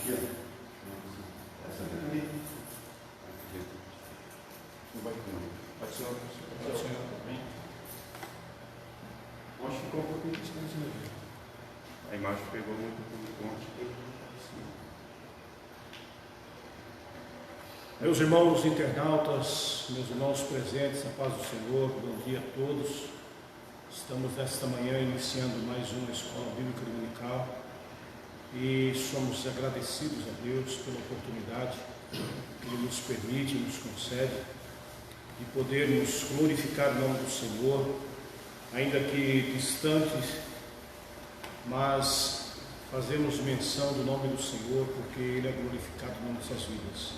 Aqui, ó. Essa aqui. Não vai ter, não. Pode ser, pode ser. Acho que ficou um pouquinho distante, né? A imagem pegou muito ponto. Meus irmãos internautas, meus irmãos presentes, a paz do Senhor, bom dia a todos. Estamos nesta manhã iniciando mais uma Escola Bíblica Dominical e somos agradecidos a Deus pela oportunidade que Ele nos permite, nos concede, de podermos glorificar o nome do Senhor, ainda que distantes, mas fazemos menção do nome do Senhor porque Ele é glorificado nas nossas vidas.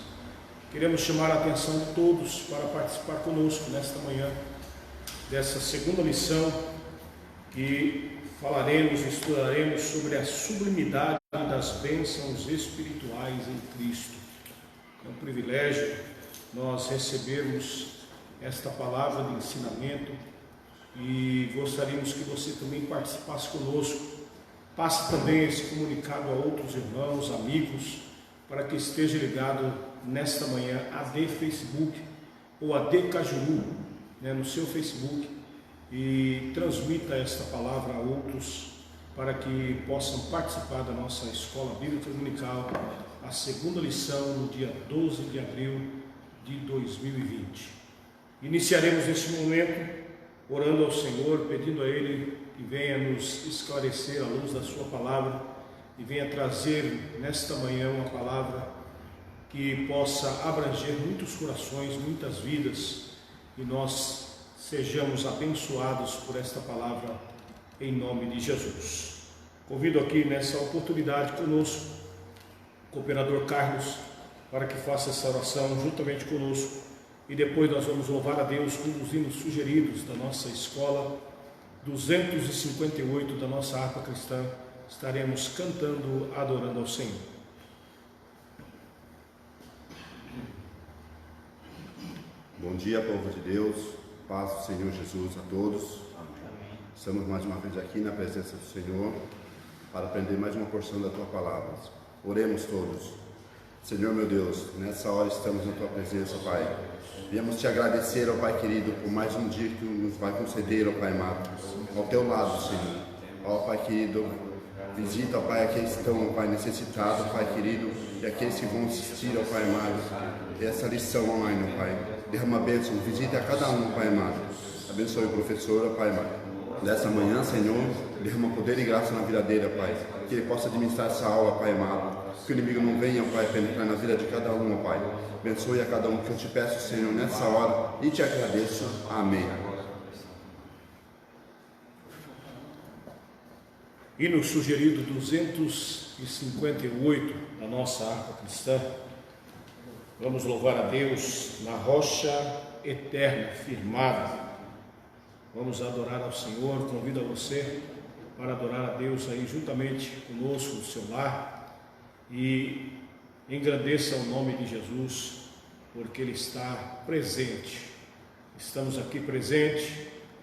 Queremos chamar a atenção de todos para participar conosco nesta manhã dessa segunda lição que falaremos e estudaremos sobre a sublimidade das bênçãos espirituais em Cristo. É um privilégio nós recebermos esta palavra de ensinamento e gostaríamos que você também participasse conosco. Passe também esse comunicado a outros irmãos, amigos, para que esteja ligado nesta manhã a AD Facebook ou AD Cajuru, no seu Facebook, e transmita esta palavra a outros para que possam participar da nossa Escola Bíblica Dominical, a segunda lição no dia 12 de abril de 2020. Iniciaremos neste momento orando ao Senhor, pedindo a Ele que venha nos esclarecer à luz da sua palavra e venha trazer nesta manhã uma palavra que possa abranger muitos corações, muitas vidas, e nós sejamos abençoados por esta palavra em nome de Jesus. Convido aqui nessa oportunidade conosco o cooperador Carlos para que faça essa oração juntamente conosco e depois nós vamos louvar a Deus com os hinos sugeridos da nossa escola 258 da nossa harpa cristã. Estaremos cantando, adorando ao Senhor. Bom dia, povo de Deus, paz do Senhor Jesus a todos. Estamos mais uma vez aqui na presença do Senhor para aprender mais uma porção da Tua Palavra. Oremos todos. Senhor meu Deus, nessa hora estamos na Tua presença, Pai. Viemos Te agradecer, ó Pai querido, por mais um dia que Tu nos vai conceder, ó Pai amado, ao Teu lado, Senhor. Ó Pai querido, visita, ó Pai, aqueles que estão, ó Pai, necessitados, Pai querido, e aqueles que vão assistir, ó Pai amado, essa lição online, ó Pai. Derrama a bênção, visite a cada um, Pai amado. Abençoe o professor, Pai amado. Nessa manhã, Senhor, derrama poder e graça na vida dele, Pai. Que ele possa administrar essa aula, Pai amado. Que o inimigo não venha, Pai, penetrar na vida de cada um, Pai. Abençoe a cada um que eu te peço, Senhor, nessa hora. E te agradeço. Amém. Hino sugerido 258 da nossa harpa cristã. Vamos louvar a Deus na rocha eterna, firmada. Vamos adorar ao Senhor. Convido a você para adorar a Deus aí juntamente conosco no seu lar e engrandeça o nome de Jesus, porque Ele está presente. Estamos aqui presentes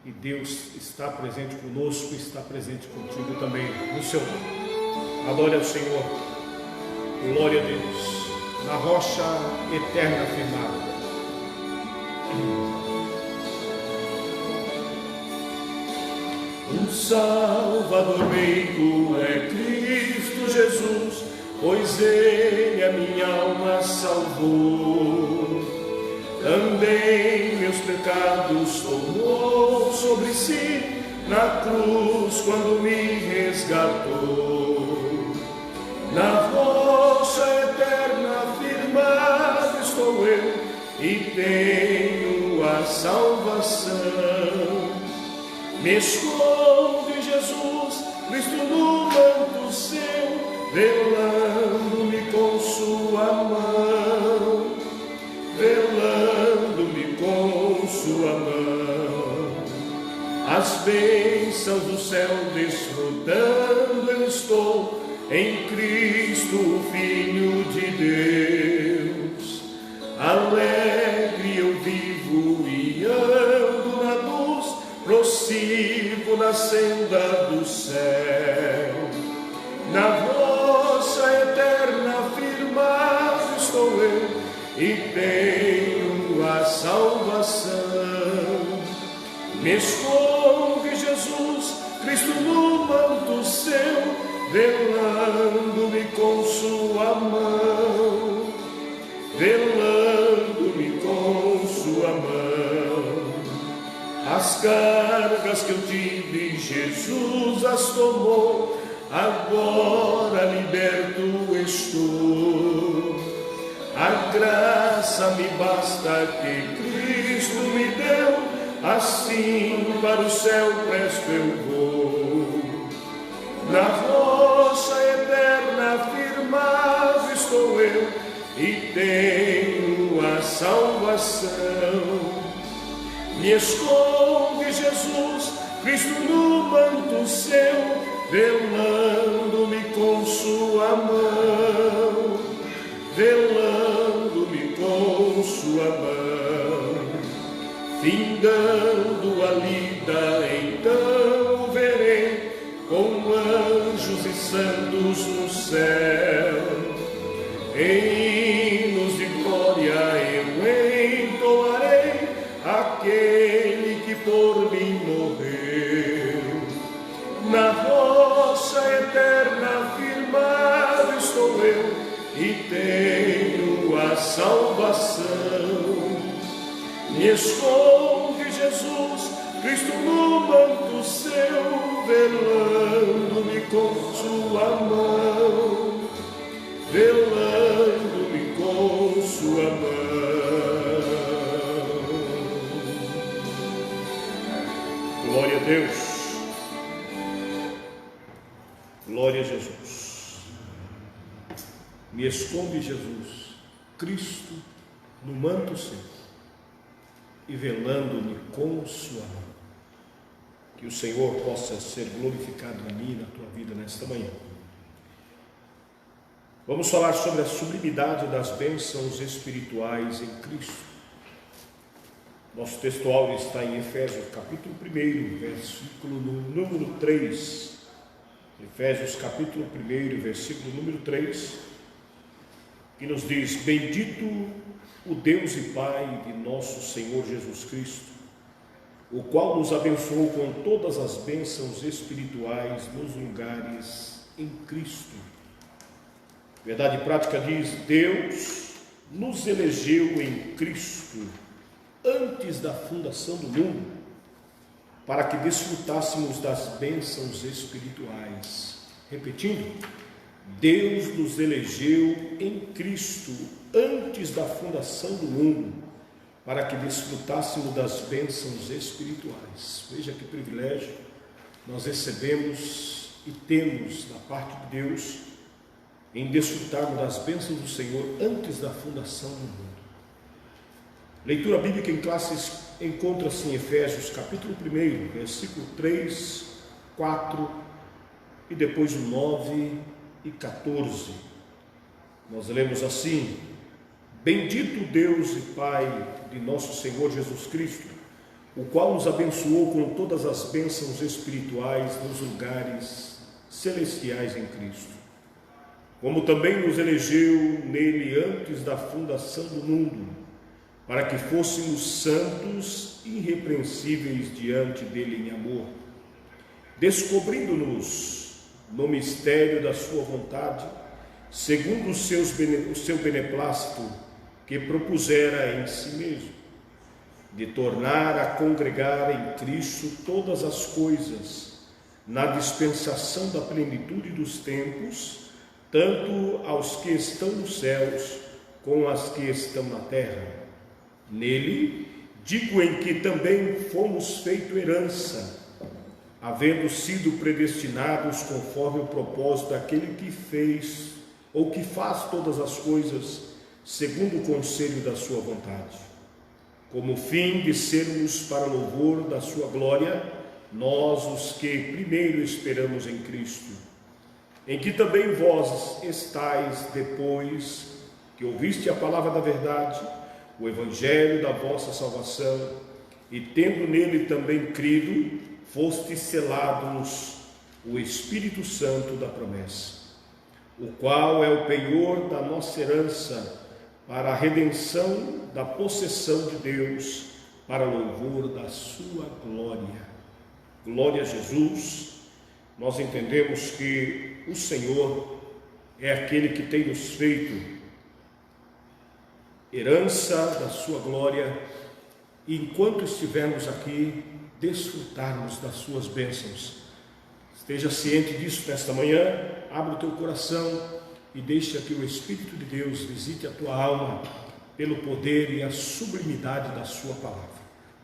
e Deus está presente conosco e está presente contigo também no seu lar. Adore ao Senhor. Glória a Deus. Na rocha eterna firmada. O Salvador meio é Cristo Jesus, pois Ele a minha alma salvou. Também meus pecados tomou sobre si na cruz quando me resgatou. Na rocha eterna firmado estou eu e tenho a salvação. Me escondo em Jesus, Cristo no manto seu, velando-me com sua mão, velando-me com sua mão. As bênçãos do céu desfrutando eu estou, em Cristo, o Filho de Deus. Alegre eu vivo e ando na luz, prossigo na senda do céu. Na rocha eterna e tenho a salvação. Me esconde, Jesus Cristo, no manto seu, velando-me com sua mão, velando-me com sua mão. As cargas que eu tive, Jesus as tomou, agora liberto estou. A graça me basta que Cristo me deu, assim para o céu presto eu vou. Na rocha eterna firmado estou eu, e tenho a salvação. Me esconde, Jesus Cristo, no manto seu, velando-me com sua mão, velando-me com sua mão. Findando a lida, então o verei, com anjos e santos no céu. Em hinos de glória eu entoarei aquele que por mim morreu. Na rocha eterna firmado estou eu, e tenho a salvação. Me esconde, Jesus Cristo, no manto seu, velando-me com sua mão, velando-me com sua mão. Glória a Deus. Glória a Jesus. Me esconde, Jesus Cristo, no manto seu, e velando-me com sua mão. Que o Senhor possa ser glorificado em mim e na tua vida nesta manhã. Vamos falar sobre a sublimidade das bênçãos espirituais em Cristo. Nosso texto áureo está em Efésios capítulo 1, versículo número 3. Efésios capítulo 1, versículo número 3, que nos diz: bendito o Deus e Pai de nosso Senhor Jesus Cristo, o qual nos abençoou com todas as bênçãos espirituais nos lugares em Cristo. Verdade prática diz: Deus nos elegeu em Cristo antes da fundação do mundo, para que desfrutássemos das bênçãos espirituais. Repetindo, Deus nos elegeu em Cristo antes da fundação do mundo, para que desfrutássemos das bênçãos espirituais. Veja que privilégio nós recebemos e temos da parte de Deus em desfrutarmos das bênçãos do Senhor antes da fundação do mundo. Leitura bíblica em classes encontra-se em Efésios capítulo 1, versículo 3, 4 e depois o 9 e 14. Nós lemos assim: bendito Deus e Pai de nosso Senhor Jesus Cristo, o qual nos abençoou com todas as bênçãos espirituais nos lugares celestiais em Cristo, como também nos elegeu nele antes da fundação do mundo, para que fôssemos santos e irrepreensíveis diante dele em amor, descobrindo-nos no mistério da sua vontade, segundo o seu beneplácito, que propusera em si mesmo, de tornar a congregar em Cristo todas as coisas, na dispensação da plenitude dos tempos, tanto aos que estão nos céus, como aos que estão na terra. Nele, digo em que também fomos feito herança, havendo sido predestinados conforme o propósito daquele que fez, ou que faz todas as coisas, segundo o conselho da sua vontade, como fim de sermos para louvor da sua glória, nós os que primeiro esperamos em Cristo, em que também vós estáis depois que ouviste a palavra da verdade, o evangelho da vossa salvação, e tendo nele também crido, fostes selados o Espírito Santo da promessa, o qual é o penhor da nossa herança, para a redenção da possessão de Deus, para louvor da sua glória. Glória a Jesus. Nós entendemos que o Senhor é aquele que tem nos feito herança da sua glória, e enquanto estivermos aqui, desfrutarmos das suas bênçãos. Esteja ciente disso nesta manhã, abra o teu coração e deixa que o Espírito de Deus visite a tua alma pelo poder e a sublimidade da sua palavra.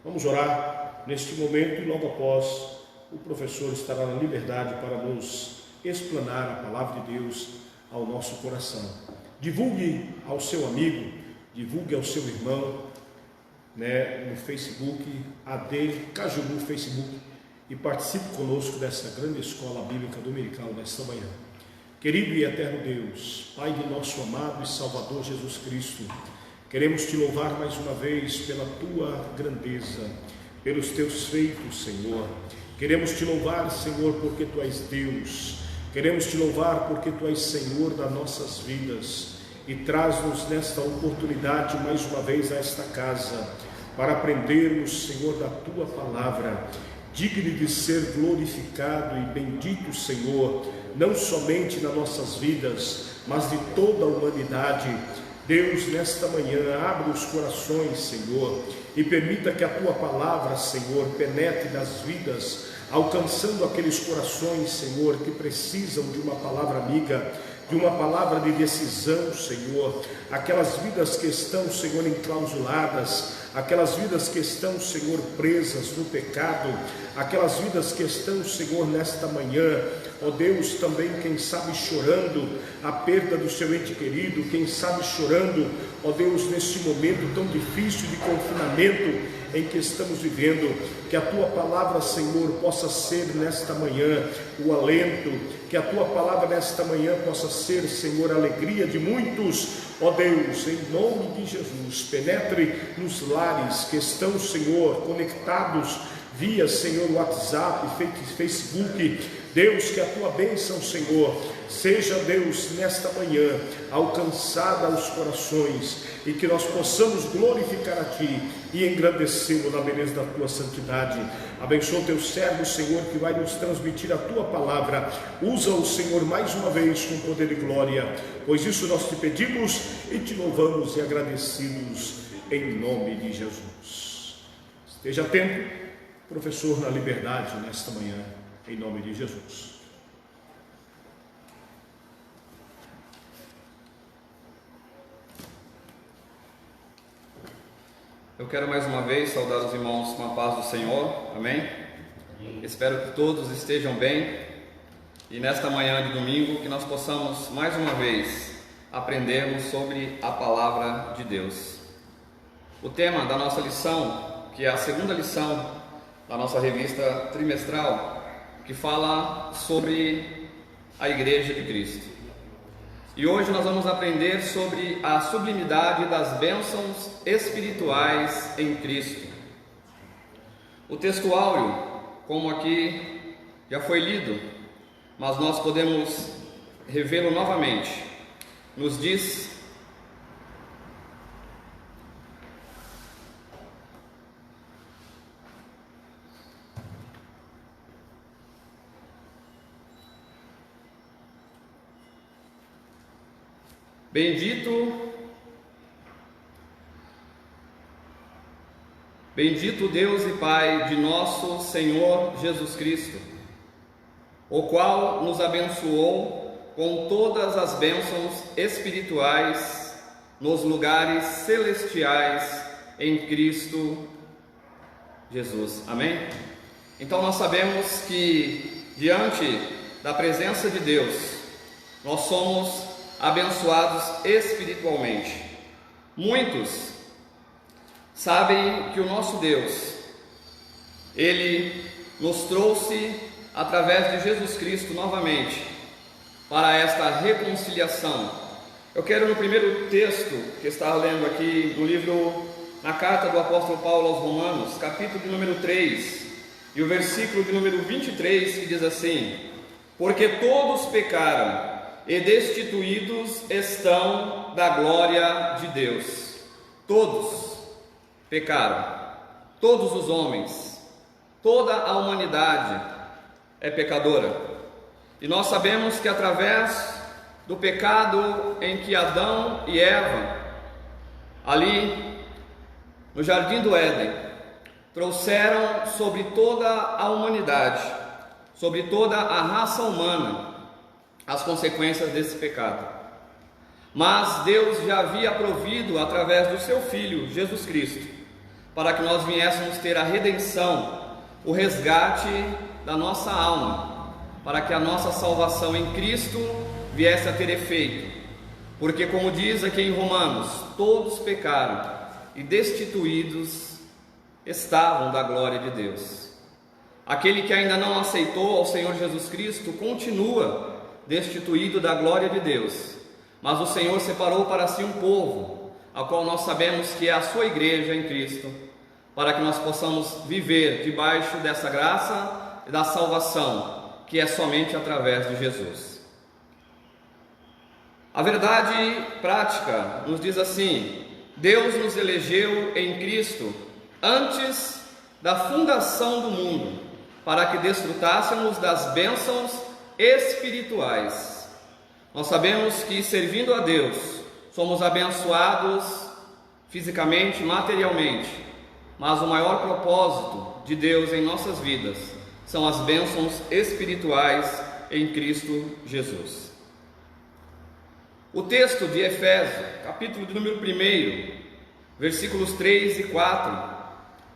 Vamos orar neste momento e logo após o professor estará na liberdade para nos explanar a palavra de Deus ao nosso coração. Divulgue ao seu amigo, divulgue ao seu irmão, no Facebook, AD Cajuru Facebook, e participe conosco dessa grande escola bíblica dominical nesta manhã. Querido e eterno Deus, Pai de nosso amado e Salvador Jesus Cristo, queremos te louvar mais uma vez pela tua grandeza, pelos teus feitos, Senhor. Queremos te louvar, Senhor, porque tu és Deus. Queremos te louvar porque tu és Senhor das nossas vidas. E traz-nos nesta oportunidade mais uma vez a esta casa, para aprendermos, Senhor, da tua palavra, digno de ser glorificado e bendito, Senhor, não somente nas nossas vidas, mas de toda a humanidade. Deus, nesta manhã, abre os corações, Senhor, e permita que a tua palavra, Senhor, penetre nas vidas, alcançando aqueles corações, Senhor, que precisam de uma palavra amiga, de uma palavra de decisão, Senhor, aquelas vidas que estão, Senhor, enclausuladas, aquelas vidas que estão, Senhor, presas no pecado, aquelas vidas que estão, Senhor, nesta manhã, ó Deus, também, quem sabe, chorando a perda do seu ente querido, quem sabe chorando, ó Deus, neste momento tão difícil de confinamento em que estamos vivendo, que a tua palavra, Senhor, possa ser nesta manhã o alento, que a tua palavra nesta manhã possa ser, Senhor, a alegria de muitos, ó Deus, em nome de Jesus. Penetre nos lares que estão, Senhor, conectados via, Senhor, WhatsApp, Facebook. Deus, que a tua bênção, Senhor, seja, Deus, nesta manhã alcançada aos corações, e que nós possamos glorificar a ti e engrandecê-lo na beleza da tua santidade. Abençoa o teu servo, Senhor, que vai nos transmitir a tua palavra. Usa-o, Senhor, mais uma vez com poder e glória, pois isso nós te pedimos e te louvamos e agradecidos em nome de Jesus. Esteja atento, professor, na liberdade nesta manhã, em nome de Jesus. Eu quero mais uma vez saudar os irmãos com a paz do Senhor, amém? Espero que todos estejam bem, e nesta manhã de domingo que nós possamos mais uma vez aprendermos sobre a palavra de Deus. O tema da nossa lição, que é a segunda lição da nossa revista trimestral, que fala sobre a Igreja de Cristo. E hoje nós vamos aprender sobre a sublimidade das bênçãos espirituais em Cristo. O texto áureo, como aqui já foi lido, mas nós podemos revê-lo novamente, nos diz: Bendito Deus e Pai de nosso Senhor Jesus Cristo, o qual nos abençoou com todas as bênçãos espirituais nos lugares celestiais em Cristo Jesus. Amém? Então nós sabemos que diante da presença de Deus, nós somos abençoados espiritualmente. Muitos sabem que o nosso Deus, Ele nos trouxe através de Jesus Cristo novamente para esta reconciliação. Eu quero, no primeiro texto que está lendo aqui no livro, na carta do apóstolo Paulo aos Romanos, capítulo de número 3, e o versículo de número 23, que diz assim: porque todos pecaram e destituídos estão da glória de Deus. Todos pecaram, todos os homens, toda a humanidade é pecadora. E nós sabemos que através do pecado em que Adão e Eva, ali no Jardim do Éden, trouxeram sobre toda a humanidade, sobre toda a raça humana, as consequências desse pecado. Mas Deus já havia provido através do seu Filho, Jesus Cristo, para que nós viéssemos ter a redenção, o resgate da nossa alma, para que a nossa salvação em Cristo viesse a ter efeito. Porque, como diz aqui em Romanos, todos pecaram e destituídos estavam da glória de Deus. Aquele que ainda não aceitou ao Senhor Jesus Cristo continua destituído da glória de Deus, mas o Senhor separou para si um povo, a qual nós sabemos que é a sua igreja em Cristo, para que nós possamos viver debaixo dessa graça e da salvação, que é somente através de Jesus. A verdade prática nos diz assim: Deus nos elegeu em Cristo antes da fundação do mundo, para que desfrutássemos das bênçãos espirituais. Nós sabemos que, servindo a Deus, somos abençoados fisicamente, materialmente, mas o maior propósito de Deus em nossas vidas são as bênçãos espirituais em Cristo Jesus. O texto de Efésios, capítulo de número 1, versículos 3 e 4,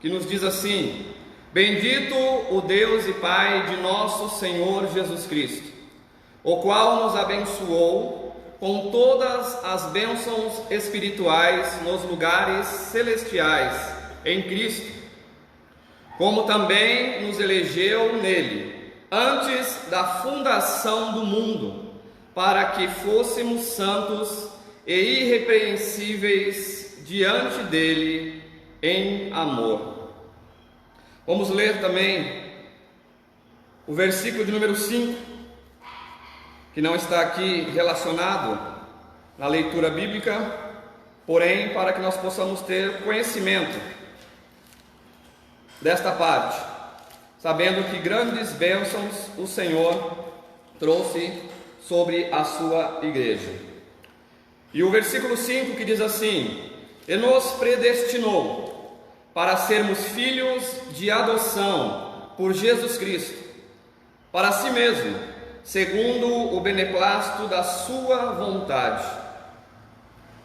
que nos diz assim: Bendito o Deus e Pai de nosso Senhor Jesus Cristo, o qual nos abençoou com todas as bênçãos espirituais nos lugares celestiais em Cristo, como também nos elegeu nele antes da fundação do mundo, para que fôssemos santos e irrepreensíveis diante dele em amor. Vamos ler também o versículo de número 5, que não está aqui relacionado na leitura bíblica, porém para que nós possamos ter conhecimento desta parte, sabendo que grandes bênçãos o Senhor trouxe sobre a sua igreja. E o versículo 5 que diz assim: E nos predestinou para sermos filhos de adoção por Jesus Cristo, para si mesmo, segundo o beneplácito da sua vontade.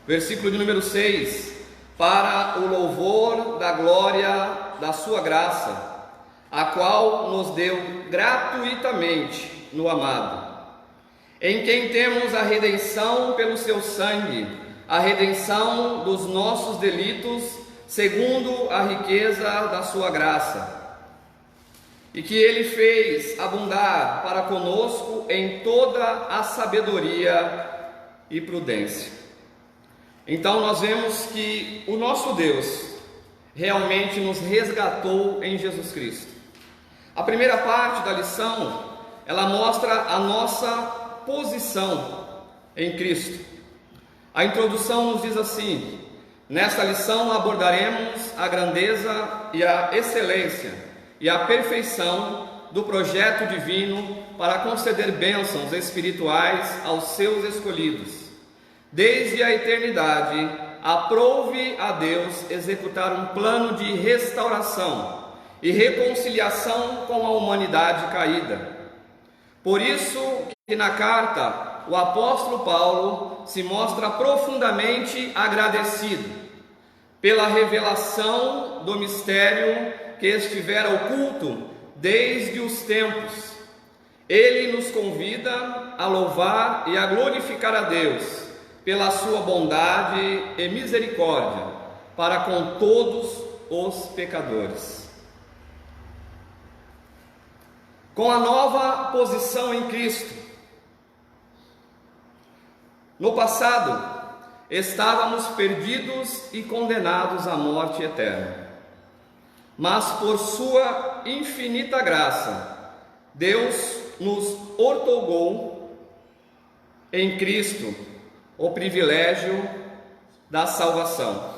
Versículo de número 6: Para o louvor da glória da sua graça, a qual nos deu gratuitamente no amado, em quem temos a redenção pelo seu sangue, a redenção dos nossos delitos, segundo a riqueza da sua graça, e que ele fez abundar para conosco em toda a sabedoria e prudência. Então nós vemos que o nosso Deus realmente nos resgatou em Jesus Cristo. A primeira parte da lição, ela mostra a nossa posição em Cristo. A introdução nos diz assim: nesta lição abordaremos a grandeza e a excelência e a perfeição do projeto divino para conceder bênçãos espirituais aos seus escolhidos. Desde a eternidade, aprove a Deus executar um plano de restauração e reconciliação com a humanidade caída. Por isso que na carta o apóstolo Paulo se mostra profundamente agradecido pela revelação do mistério que estivera oculto desde os tempos. Ele nos convida a louvar e a glorificar a Deus pela sua bondade e misericórdia para com todos os pecadores. Com a nova posição em Cristo, no passado, estávamos perdidos e condenados à morte eterna. Mas por sua infinita graça, Deus nos outorgou em Cristo o privilégio da salvação.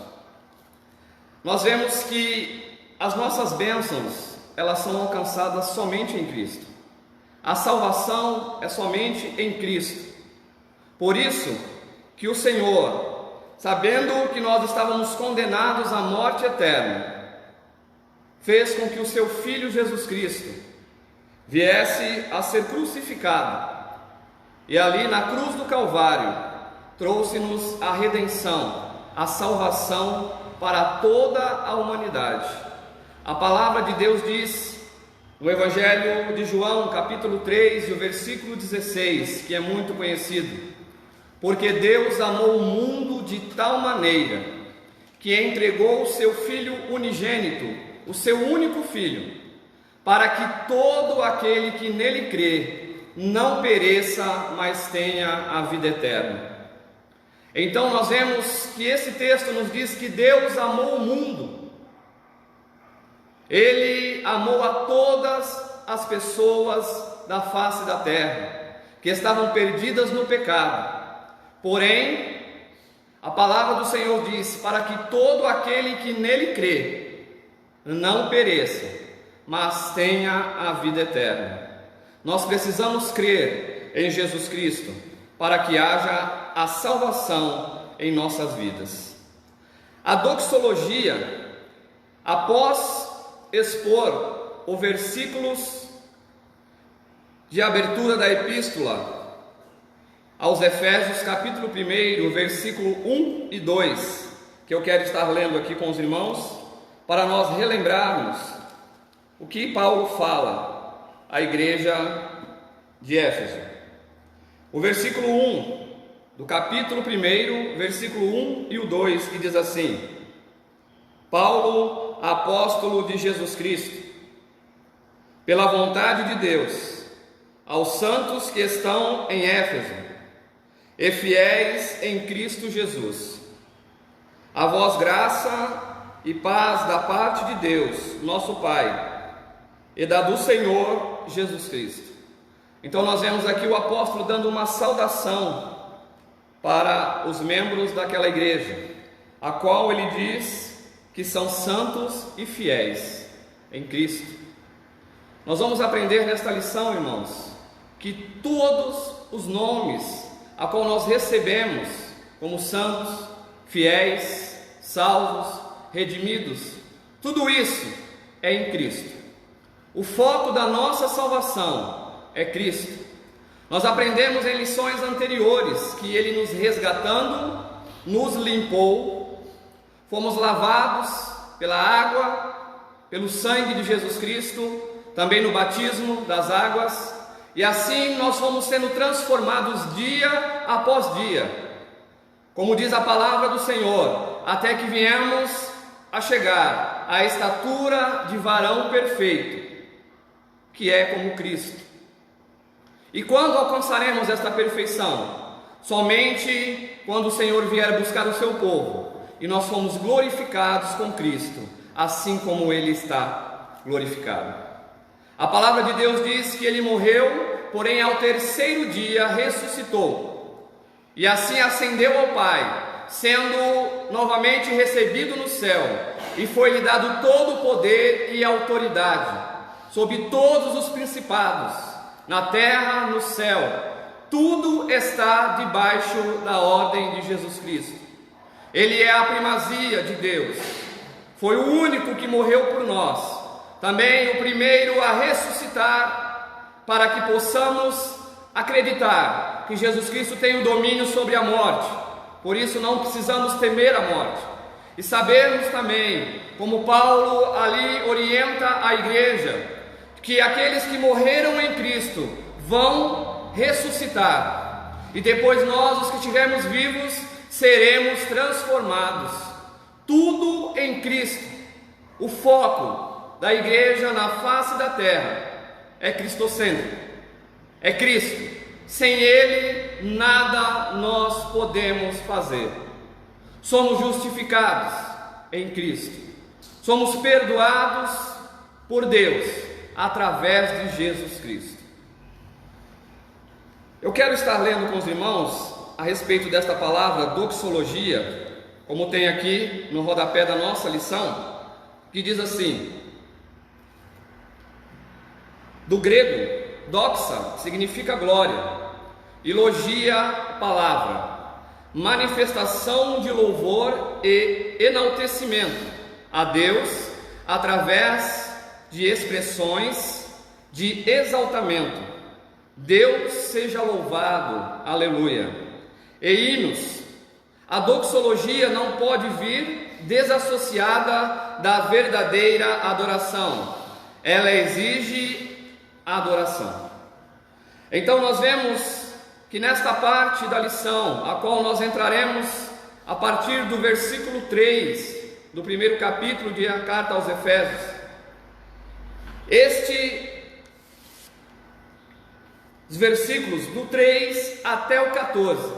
Nós vemos que as nossas bênçãos, elas são alcançadas somente em Cristo. A salvação é somente em Cristo. Por isso que o Senhor, sabendo que nós estávamos condenados à morte eterna, fez com que o seu Filho Jesus Cristo viesse a ser crucificado, e ali na cruz do Calvário trouxe-nos a redenção, a salvação para toda a humanidade. A palavra de Deus diz no Evangelho de João, capítulo 3, e o versículo 16, que é muito conhecido: porque Deus amou o mundo de tal maneira que entregou o seu Filho unigênito, o seu único Filho, para que todo aquele que nele crê não pereça, mas tenha a vida eterna. Então nós vemos que esse texto nos diz que Deus amou o mundo. Ele amou a todas as pessoas da face da terra, que estavam perdidas no pecado. Porém, a palavra do Senhor diz: para que todo aquele que nele crê não pereça, mas tenha a vida eterna. Nós precisamos crer em Jesus Cristo para que haja a salvação em nossas vidas. A doxologia, após expor os versículos de abertura da epístola aos Efésios, capítulo 1, versículo 1 e 2, que eu quero estar lendo aqui com os irmãos, para nós relembrarmos o que Paulo fala à igreja de Éfeso. O versículo 1 do capítulo 1, versículo 1 e o 2, que diz assim: Paulo, apóstolo de Jesus Cristo, pela vontade de Deus, aos santos que estão em Éfeso e fiéis em Cristo Jesus, a vós graça e paz da parte de Deus, nosso Pai, e da do Senhor Jesus Cristo. Então nós vemos aqui o apóstolo dando uma saudação para os membros daquela igreja, a qual ele diz que são santos e fiéis em Cristo. Nós vamos aprender nesta lição, irmãos, que todos os nomes a qual nós recebemos como santos, fiéis, salvos, redimidos, tudo isso é em Cristo. O foco da nossa salvação é Cristo. Nós aprendemos em lições anteriores que Ele, nos resgatando, nos limpou, fomos lavados pela água, pelo sangue de Jesus Cristo, também no batismo das águas, e assim nós fomos sendo transformados dia após dia, como diz a palavra do Senhor, até que viemos a chegar à estatura de varão perfeito, que é como Cristo. E quando alcançaremos esta perfeição? Somente quando o Senhor vier buscar o seu povo e nós fomos glorificados com Cristo, assim como Ele está glorificado. A palavra de Deus diz que Ele morreu, porém ao terceiro dia ressuscitou, e assim ascendeu ao Pai, sendo novamente recebido no céu, e foi-lhe dado todo o poder e autoridade sobre todos os principados, na terra, no céu. Tudo está debaixo da ordem de Jesus Cristo. Ele é a primazia de Deus, foi o único que morreu por nós, também o primeiro a ressuscitar, para que possamos acreditar que Jesus Cristo tem o domínio sobre a morte. Por isso não precisamos temer a morte, e sabermos também, como Paulo ali orienta a igreja, que aqueles que morreram em Cristo vão ressuscitar, e depois nós, os que estivermos vivos, seremos transformados. Tudo em Cristo. O foco da igreja na face da terra é cristocêntrico, é Cristo. Sem Ele nada nós podemos fazer. Somos justificados em Cristo, somos perdoados por Deus através de Jesus Cristo. Eu quero estar lendo com os irmãos a respeito desta palavra doxologia, como tem aqui no rodapé da nossa lição, que diz assim: do grego, doxa significa glória, elogia, palavra, manifestação de louvor e enaltecimento a Deus através de expressões de exaltamento. Deus seja louvado, aleluia. E hinos. A doxologia não pode vir desassociada da verdadeira adoração. Ela exige adoração. Então nós vemos que nesta parte da lição, a qual nós entraremos a partir do versículo 3 do primeiro capítulo da carta aos Efésios, os versículos do 3 até o 14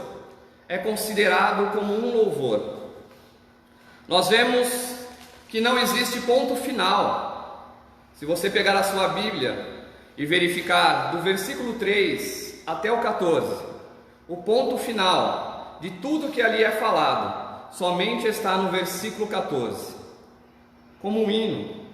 é considerado como um louvor. Nós vemos que não existe ponto final. Se você pegar a sua Bíblia e verificar do versículo 3 até o 14, o ponto final de tudo que ali é falado somente está no versículo 14. Como um hino,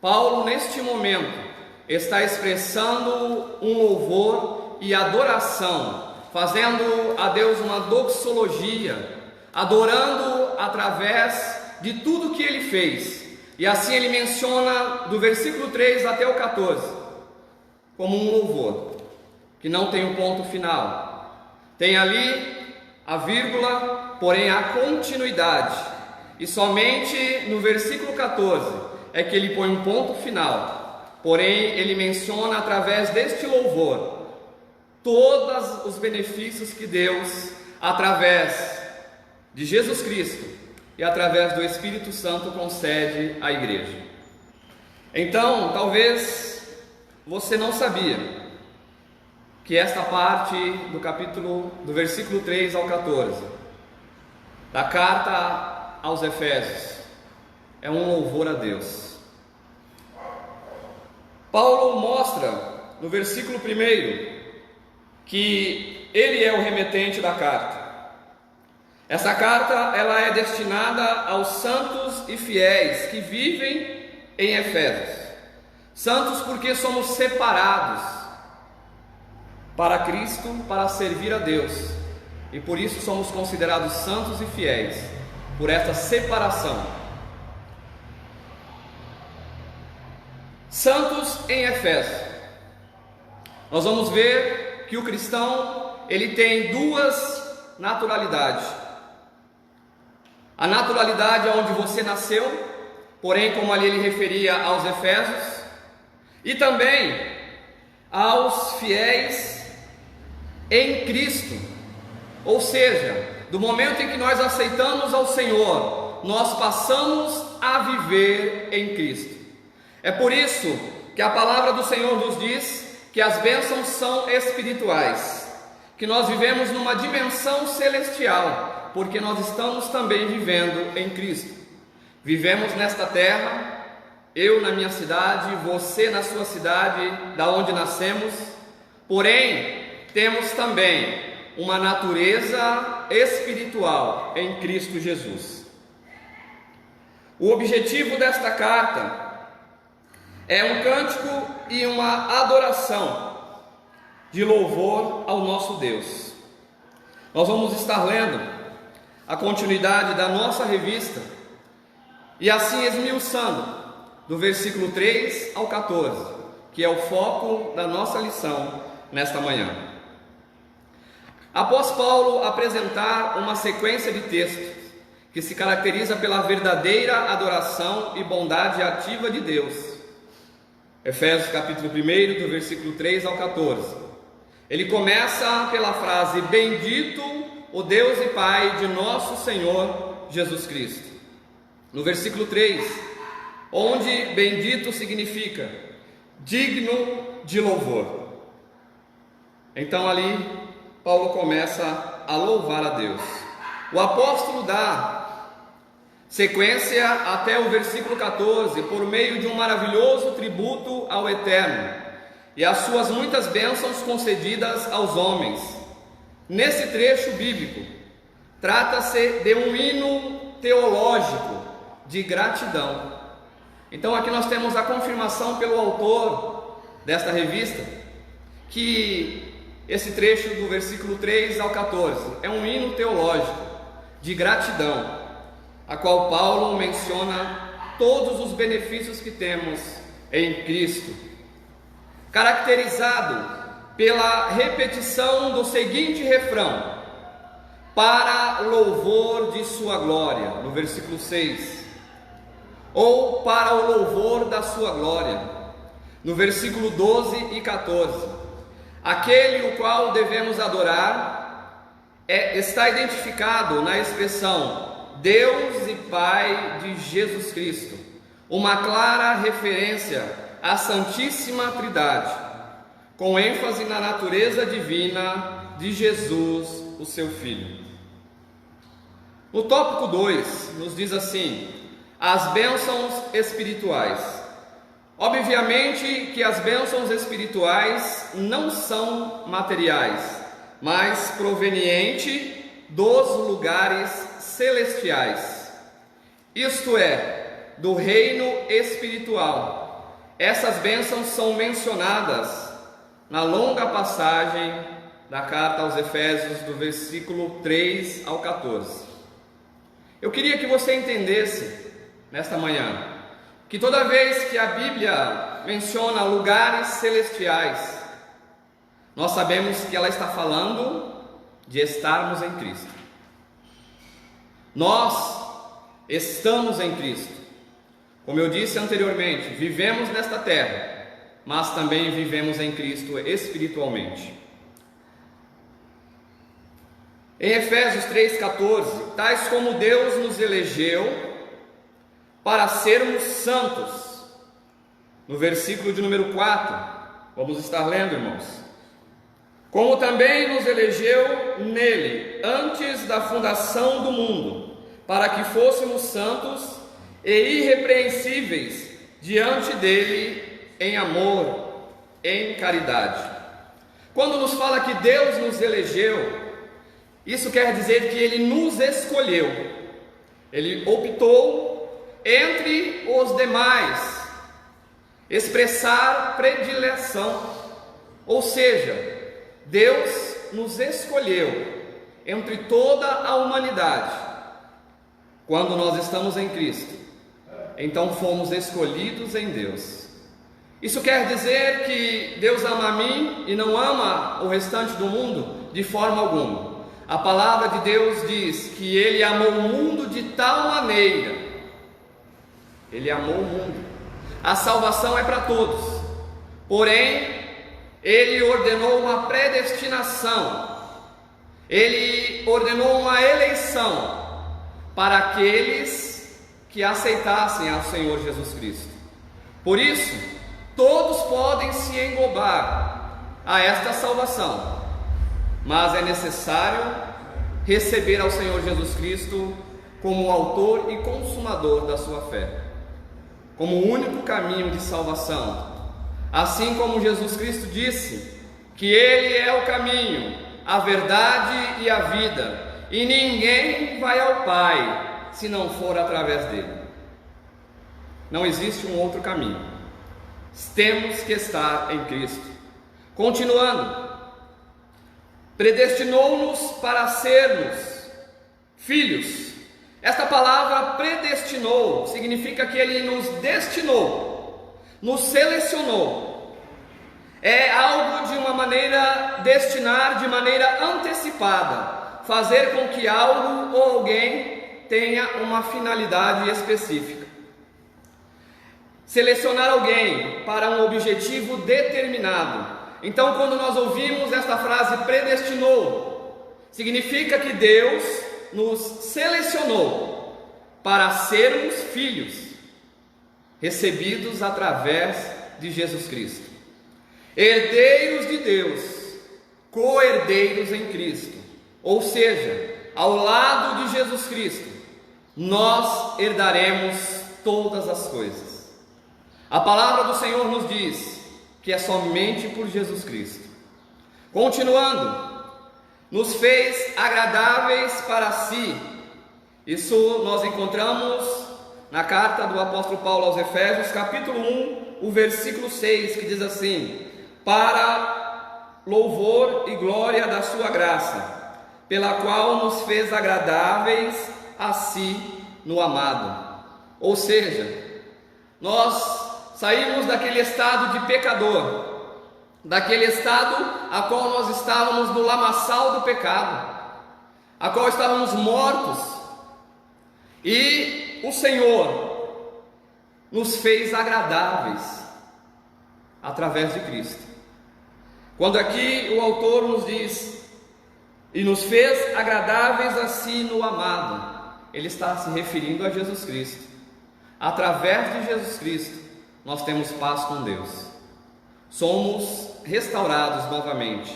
Paulo neste momento está expressando um louvor e adoração, fazendo a Deus uma doxologia, adorando através de tudo que ele fez. E assim ele menciona do versículo 3 até o 14 como um louvor que não tem um ponto final. Tem ali a vírgula, porém a continuidade. E somente no versículo 14 é que ele põe um ponto final. Porém, ele menciona através deste louvor todos os benefícios que Deus, através de Jesus Cristo e através do Espírito Santo, concede à igreja. Então, talvez você não sabia que esta parte do versículo 3 ao 14 da carta aos Efésios é um louvor a Deus. Paulo mostra no versículo 1 que ele é o remetente da carta. Essa carta ela é destinada aos santos e fiéis que vivem em Efésios. Santos porque somos separados para Cristo, para servir a Deus, e por isso somos considerados santos e fiéis, por esta separação. Santos em Efésios. Nós vamos ver que o cristão, ele tem duas naturalidades. A naturalidade onde você nasceu, porém como ali ele referia aos Efésios, e também aos fiéis em Cristo, ou seja, do momento em que nós aceitamos ao Senhor, nós passamos a viver em Cristo. É por isso que a palavra do Senhor nos diz que as bênçãos são espirituais, que nós vivemos numa dimensão celestial, porque nós estamos também vivendo em Cristo. Vivemos nesta terra, eu na minha cidade, você na sua cidade, da onde nascemos, porém temos também uma natureza espiritual em Cristo Jesus. O objetivo desta carta é um cântico e uma adoração de louvor ao nosso Deus. Nós vamos estar lendo a continuidade da nossa revista e assim esmiuçando do versículo 3 ao 14, que é o foco da nossa lição nesta manhã. Após Paulo apresentar uma sequência de textos que se caracteriza pela verdadeira adoração e bondade ativa de Deus, Efésios capítulo 1, do versículo 3 ao 14, ele começa pela frase: bendito o Deus e Pai de nosso Senhor Jesus Cristo. No versículo 3, onde bendito significa digno de louvor. Então ali Paulo começa a louvar a Deus. O apóstolo dá sequência até o versículo 14 por meio de um maravilhoso tributo ao Eterno. e as suas muitas bênçãos concedidas aos homens. Nesse trecho bíblico, trata-se de um hino teológico de gratidão. Então aqui nós temos a confirmação pelo autor desta revista, que esse trecho do versículo 3 ao 14 é um hino teológico de gratidão, a qual Paulo menciona todos os benefícios que temos em Cristo, caracterizado pela repetição do seguinte refrão: para louvor de sua glória, no versículo 6, ou para o louvor da sua glória, no versículo 12 e 14. Aquele o qual devemos adorar está identificado na expressão Deus e Pai de Jesus Cristo, uma clara referência à Santíssima Trindade, com ênfase na natureza divina de Jesus, o seu Filho. No tópico 2, nos diz assim: as bênçãos espirituais. Obviamente que as bênçãos espirituais não são materiais, mas provenientes dos lugares celestiais, isto é, do reino espiritual. Essas bênçãos são mencionadas na longa passagem da carta aos Efésios, do versículo 3 ao 14. Eu queria que você entendesse nesta manhã que toda vez que a Bíblia menciona lugares celestiais, nós sabemos que ela está falando de estarmos em Cristo. Nós estamos em Cristo. Como eu disse anteriormente, vivemos nesta terra, mas também vivemos em Cristo espiritualmente. Em Efésios 3,14, tais como Deus nos elegeu para sermos santos. No versículo de número 4, vamos estar lendo, irmãos: como também nos elegeu nele, antes da fundação do mundo, para que fôssemos santos e irrepreensíveis diante dele em amor, em caridade. Quando nos fala que Deus nos elegeu, isso quer dizer que Ele nos escolheu. Ele optou entre os demais expressar predileção, ou seja, Deus nos escolheu entre toda a humanidade. Quando nós estamos em Cristo, então fomos escolhidos em Deus. Isso quer dizer que Deus ama a mim e não ama o restante do mundo? De forma alguma. A palavra de Deus diz que Ele amou o mundo de tal maneira. Ele amou o mundo. A salvação é para todos. Porém, Ele ordenou uma predestinação. Ele ordenou uma eleição para aqueles que aceitassem ao Senhor Jesus Cristo. Por isso, todos podem se englobar a esta salvação, mas é necessário receber ao Senhor Jesus Cristo como o autor e consumador da sua fé, como o único caminho de salvação. Assim como Jesus Cristo disse que Ele é o caminho, a verdade e a vida, e ninguém vai ao Pai se não for através dele. Não existe um outro caminho. Temos que estar em Cristo. Continuando, predestinou-nos para sermos filhos. Esta palavra predestinou significa que Ele nos destinou, nos selecionou. É algo de uma maneira, destinar de maneira antecipada, fazer com que algo ou alguém tenha uma finalidade específica. Selecionar alguém para um objetivo determinado. Então, quando nós ouvimos esta frase predestinou, significa que Deus nos selecionou para sermos filhos, recebidos através de Jesus Cristo, herdeiros de Deus, co-herdeiros em Cristo, ou seja, ao lado de Jesus Cristo, nós herdaremos todas as coisas. A palavra do Senhor nos diz que é somente por Jesus Cristo. Continuando, nos fez agradáveis para si. Isso nós encontramos na carta do apóstolo Paulo aos Efésios, capítulo 1, o versículo 6, que diz assim: para louvor e glória da sua graça, pela qual nos fez agradáveis a si no amado. Ou seja, nós saímos daquele estado de pecador, daquele estado a qual nós estávamos no lamaçal do pecado, a qual estávamos mortos, e o Senhor nos fez agradáveis através de Cristo. Quando aqui o autor nos diz, e nos fez agradáveis a si no amado, ele está se referindo a Jesus Cristo. Através de Jesus Cristo, nós temos paz com Deus, somos restaurados novamente.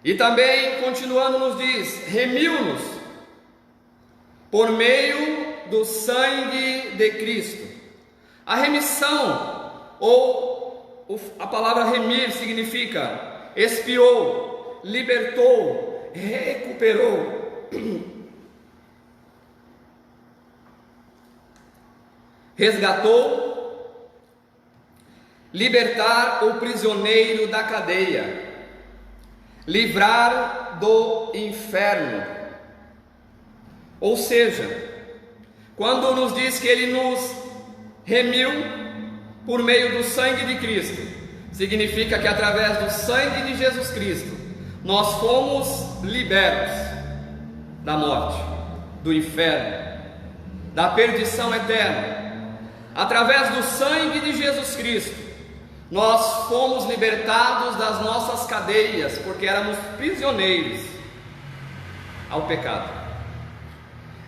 E também, continuando, nos diz: remiu-nos por meio do sangue de Cristo. A remissão, ou a palavra remir, significa expiou, libertou, recuperou, resgatou, libertar o prisioneiro da cadeia, livrar do inferno. Ou seja, quando nos diz que Ele nos remiu por meio do sangue de Cristo, significa que através do sangue de Jesus Cristo, nós fomos libertos da morte, do inferno, da perdição eterna. Através do sangue de Jesus Cristo, nós fomos libertados das nossas cadeias, porque éramos prisioneiros ao pecado.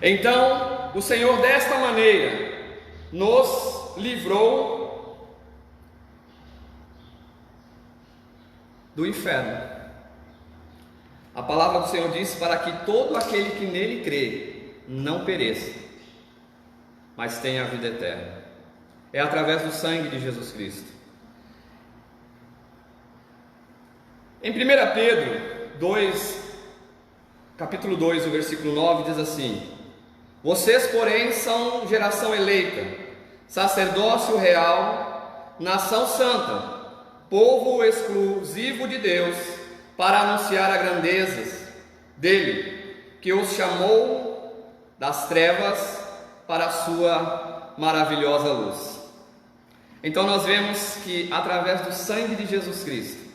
Então, o Senhor desta maneira nos livrou do inferno. A palavra do Senhor diz: para que todo aquele que nele crê não pereça, mas tenha a vida eterna. É através do sangue de Jesus Cristo. Em 1 Pedro 2, capítulo 2, o versículo 9 diz assim: vocês, porém, são geração eleita, sacerdócio real, nação santa, povo exclusivo de Deus, para anunciar as grandezas dele, que os chamou das trevas para a sua maravilhosa luz. Então nós vemos que através do sangue de Jesus Cristo,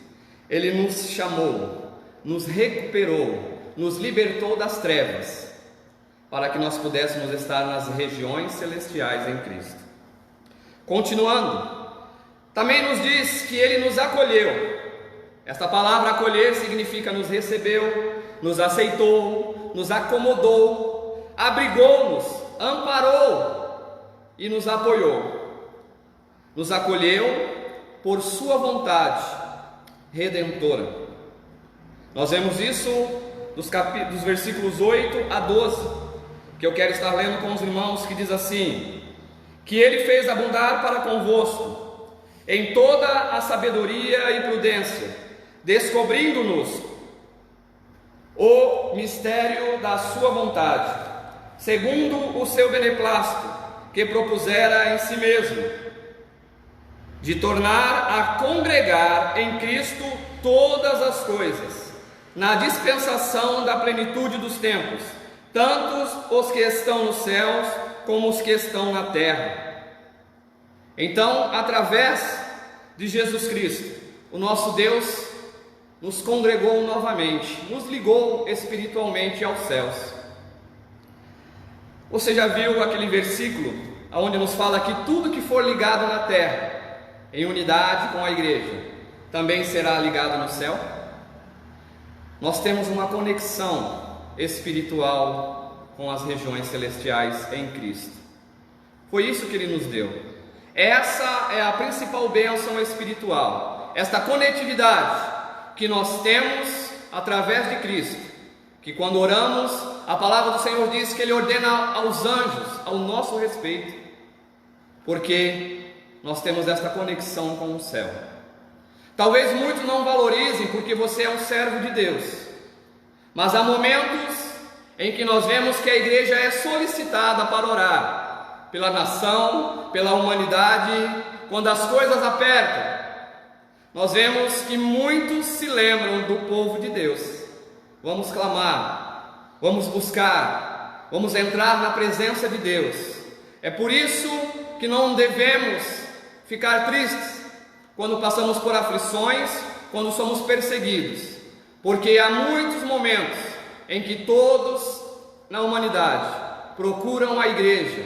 Ele nos chamou, nos recuperou, nos libertou das trevas, para que nós pudéssemos estar nas regiões celestiais em Cristo. Continuando, também nos diz que Ele nos acolheu. Esta palavra acolher significa nos recebeu, nos aceitou, nos acomodou, abrigou-nos, amparou e nos apoiou. Nos acolheu por sua vontade redentora. Nós vemos isso dos versículos 8 a 12, que eu quero estar lendo com os irmãos, que diz assim: que Ele fez abundar para convosco em toda a sabedoria e prudência, descobrindo-nos o mistério da sua vontade, segundo o seu beneplácito, que propusera em si mesmo, de tornar a congregar em Cristo todas as coisas, na dispensação da plenitude dos tempos, tanto os que estão nos céus como os que estão na terra. Então, através de Jesus Cristo, o nosso Deus nos congregou novamente, nos ligou espiritualmente aos céus. Você já viu aquele versículo onde nos fala que tudo que for ligado na terra, em unidade com a igreja, também será ligado no céu? Nós temos uma conexão espiritual com as regiões celestiais em Cristo. Foi isso que Ele nos deu. Essa é a principal bênção espiritual, esta conectividade que nós temos através de Cristo, que quando oramos, a palavra do Senhor diz que Ele ordena aos anjos ao nosso respeito, porque nós temos esta conexão com o céu. Talvez muitos não valorizem porque você é um servo de Deus, mas há momentos em que nós vemos que a igreja é solicitada para orar pela nação, pela humanidade, quando as coisas apertam. Nós vemos que muitos se lembram do povo de Deus. Vamos clamar, vamos buscar, vamos entrar na presença de Deus. É por isso que não devemos ficar tristes quando passamos por aflições, quando somos perseguidos, porque há muitos momentos em que todos na humanidade procuram a igreja,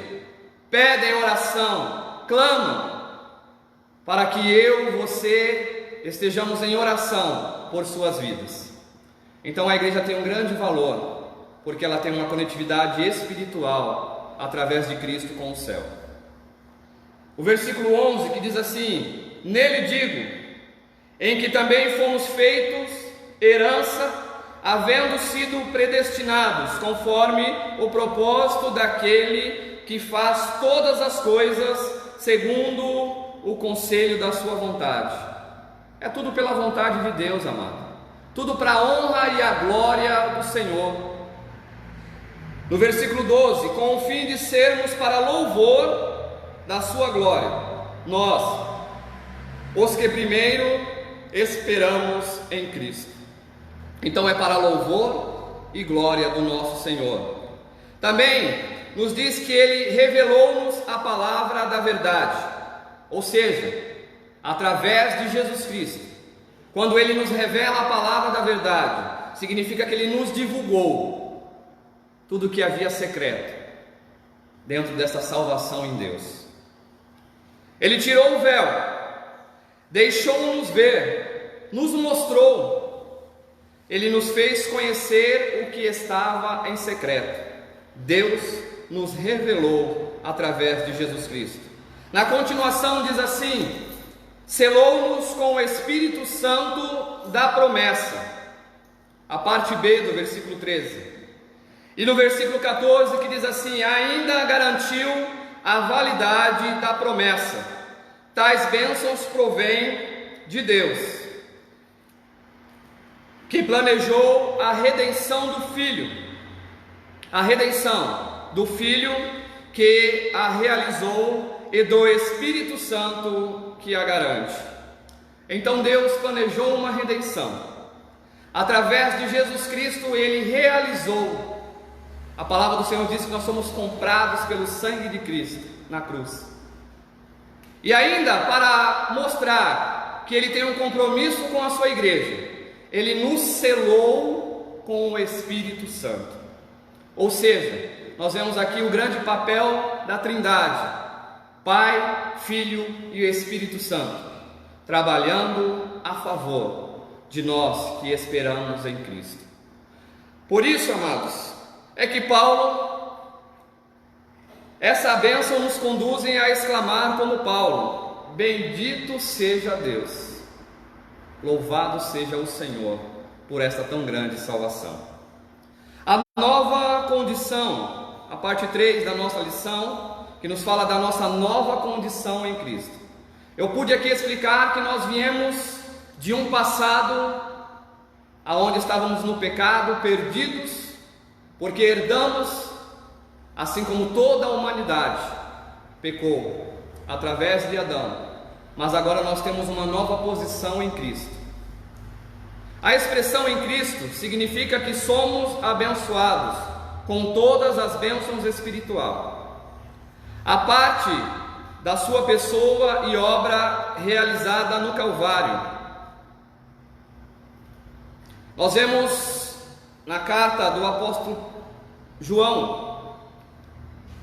pedem oração, clamam, para que eu e você estejamos em oração por suas vidas. Então a igreja tem um grande valor, porque ela tem uma conectividade espiritual através de Cristo com o céu. O versículo 11 que diz assim: nele digo, em que também fomos feitos herança, havendo sido predestinados conforme o propósito daquele que faz todas as coisas segundo o conselho da sua vontade. É tudo pela vontade de Deus, amado. Tudo para a honra e a glória do Senhor. No versículo 12, com o fim de sermos para louvor da sua glória, nós, os que primeiro esperamos em Cristo. Então é para louvor e glória do nosso Senhor. Também nos diz que Ele revelou-nos a palavra da verdade, ou seja, através de Jesus Cristo. Quando Ele nos revela a palavra da verdade, significa que Ele nos divulgou tudo o que havia secreto dentro dessa salvação em Deus. Ele tirou o véu, deixou-nos ver, nos mostrou. Ele nos fez conhecer o que estava em secreto. Deus nos revelou através de Jesus Cristo. Na continuação diz assim: selou-nos com o Espírito Santo da promessa. A parte B do versículo 13. E no versículo 14 que diz assim: ainda garantiu a validade da promessa. Tais bênçãos provêm de Deus, que planejou a redenção do Filho, a redenção do Filho que a realizou, e do Espírito Santo que a garante. Então Deus planejou uma redenção, através de Jesus Cristo Ele realizou. A palavra do Senhor diz que nós somos comprados pelo sangue de Cristo na cruz. E ainda para mostrar que Ele tem um compromisso com a sua igreja, Ele nos selou com o Espírito Santo. Ou seja, nós vemos aqui o grande papel da Trindade, Pai, Filho e o Espírito Santo, trabalhando a favor de nós que esperamos em Cristo. Por isso, amados, é que Paulo, essa bênção nos conduzem a exclamar como Paulo: bendito seja Deus, louvado seja o Senhor por esta tão grande salvação. A nova condição, a parte 3 da nossa lição, que nos fala da nossa nova condição em Cristo. Eu pude aqui explicar que nós viemos de um passado aonde estávamos no pecado, perdidos, porque herdamos, assim como toda a humanidade pecou através de Adão, mas agora nós temos uma nova posição em Cristo. A expressão em Cristo significa que somos abençoados com todas as bênçãos espirituais. A parte da sua pessoa e obra realizada no Calvário. Nós vemos na carta do apóstolo João,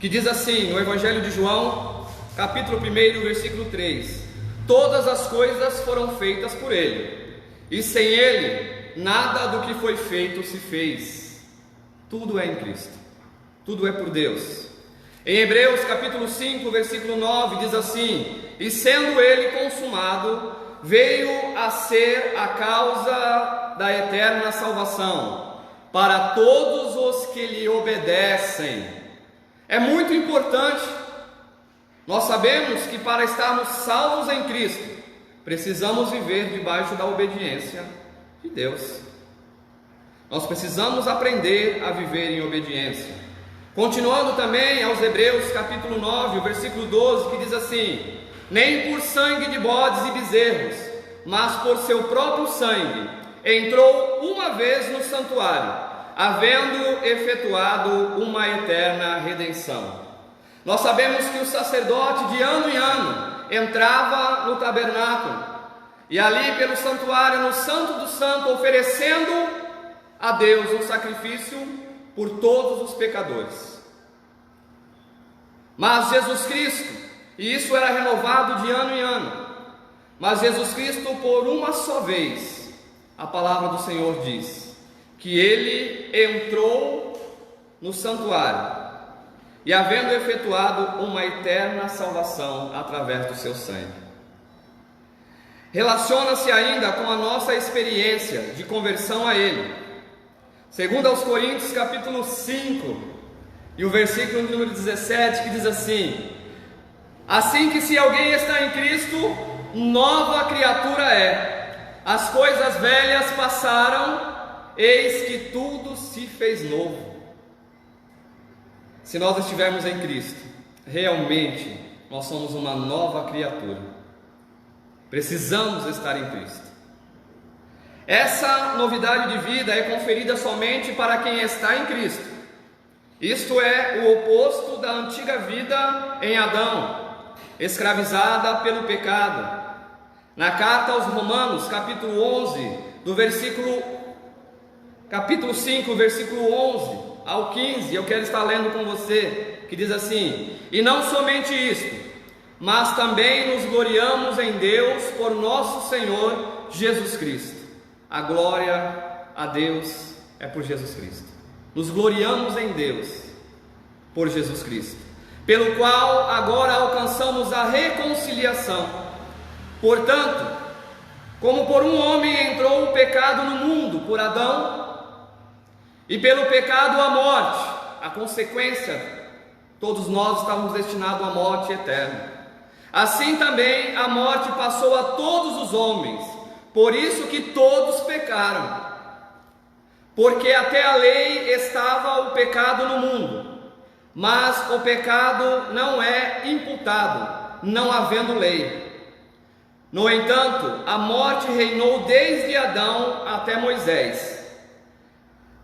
que diz assim, no Evangelho de João, capítulo 1, versículo 3: todas as coisas foram feitas por Ele, e sem Ele, nada do que foi feito se fez. Tudo é em Cristo, tudo é por Deus. Em Hebreus capítulo 5, versículo 9, diz assim: e sendo Ele consumado, veio a ser a causa da eterna salvação para todos os que lhe obedecem. É muito importante, nós sabemos que para estarmos salvos em Cristo, precisamos viver debaixo da obediência de Deus. Nós precisamos aprender a viver em obediência. Continuando também aos Hebreus capítulo 9, o versículo 12, que diz assim: nem por sangue de bodes e bezerros, mas por seu próprio sangue, entrou uma vez no santuário, havendo efetuado uma eterna redenção. Nós sabemos que o sacerdote de ano em ano entrava no tabernáculo, e ali pelo santuário, no Santo do Santo, oferecendo a Deus um sacrifício por todos os pecadores. Mas Jesus Cristo, e isso era renovado de ano em ano, mas Jesus Cristo, por uma só vez, a palavra do Senhor diz que Ele entrou no santuário, e havendo efetuado uma eterna salvação através do seu sangue. Relaciona-se ainda com a nossa experiência de conversão a Ele. Segundo aos Coríntios capítulo 5, e o versículo número 17, que diz assim: assim que se alguém está em Cristo, nova criatura é. As coisas velhas passaram, eis que tudo se fez novo. Se nós estivermos em Cristo, realmente nós somos uma nova criatura. Precisamos estar em Cristo. Essa novidade de vida é conferida somente para quem está em Cristo. Isto é o oposto da antiga vida em Adão, escravizada pelo pecado. Na carta aos Romanos, capítulo 11, capítulo 5, versículo 11 ao 15, eu quero estar lendo com você, que diz assim: e não somente isto, mas também nos gloriamos em Deus por nosso Senhor Jesus Cristo. A glória a Deus é por Jesus Cristo. Nos gloriamos em Deus por Jesus Cristo, pelo qual agora alcançamos a reconciliação. Portanto, como por um homem entrou o pecado no mundo, por Adão, e pelo pecado a morte, a consequência, todos nós estávamos destinados à morte eterna. Assim também a morte passou a todos os homens, por isso que todos pecaram. Porque até a lei estava o pecado no mundo, mas o pecado não é imputado, não havendo lei. No entanto, a morte reinou desde Adão até Moisés,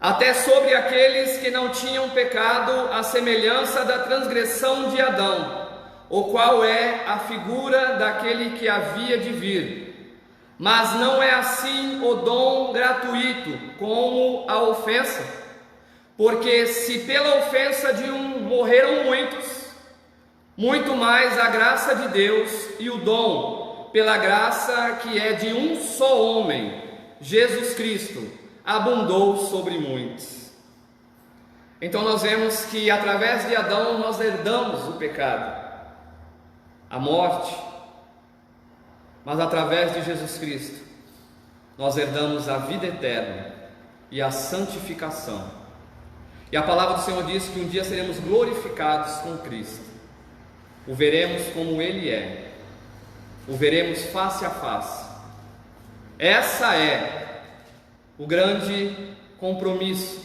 até sobre aqueles que não tinham pecado, à semelhança da transgressão de Adão, o qual é a figura daquele que havia de vir. Mas não é assim o dom gratuito como a ofensa, porque se pela ofensa de um morreram muitos, muito mais a graça de Deus e o dom pela graça que é de um só homem, Jesus Cristo, abundou sobre muitos. Então nós vemos que através de Adão nós herdamos o pecado, a morte, mas através de Jesus Cristo nós herdamos a vida eterna e a santificação. E a palavra do Senhor diz que um dia seremos glorificados com Cristo, o veremos como Ele é, o veremos face a face. Essa é o grande compromisso,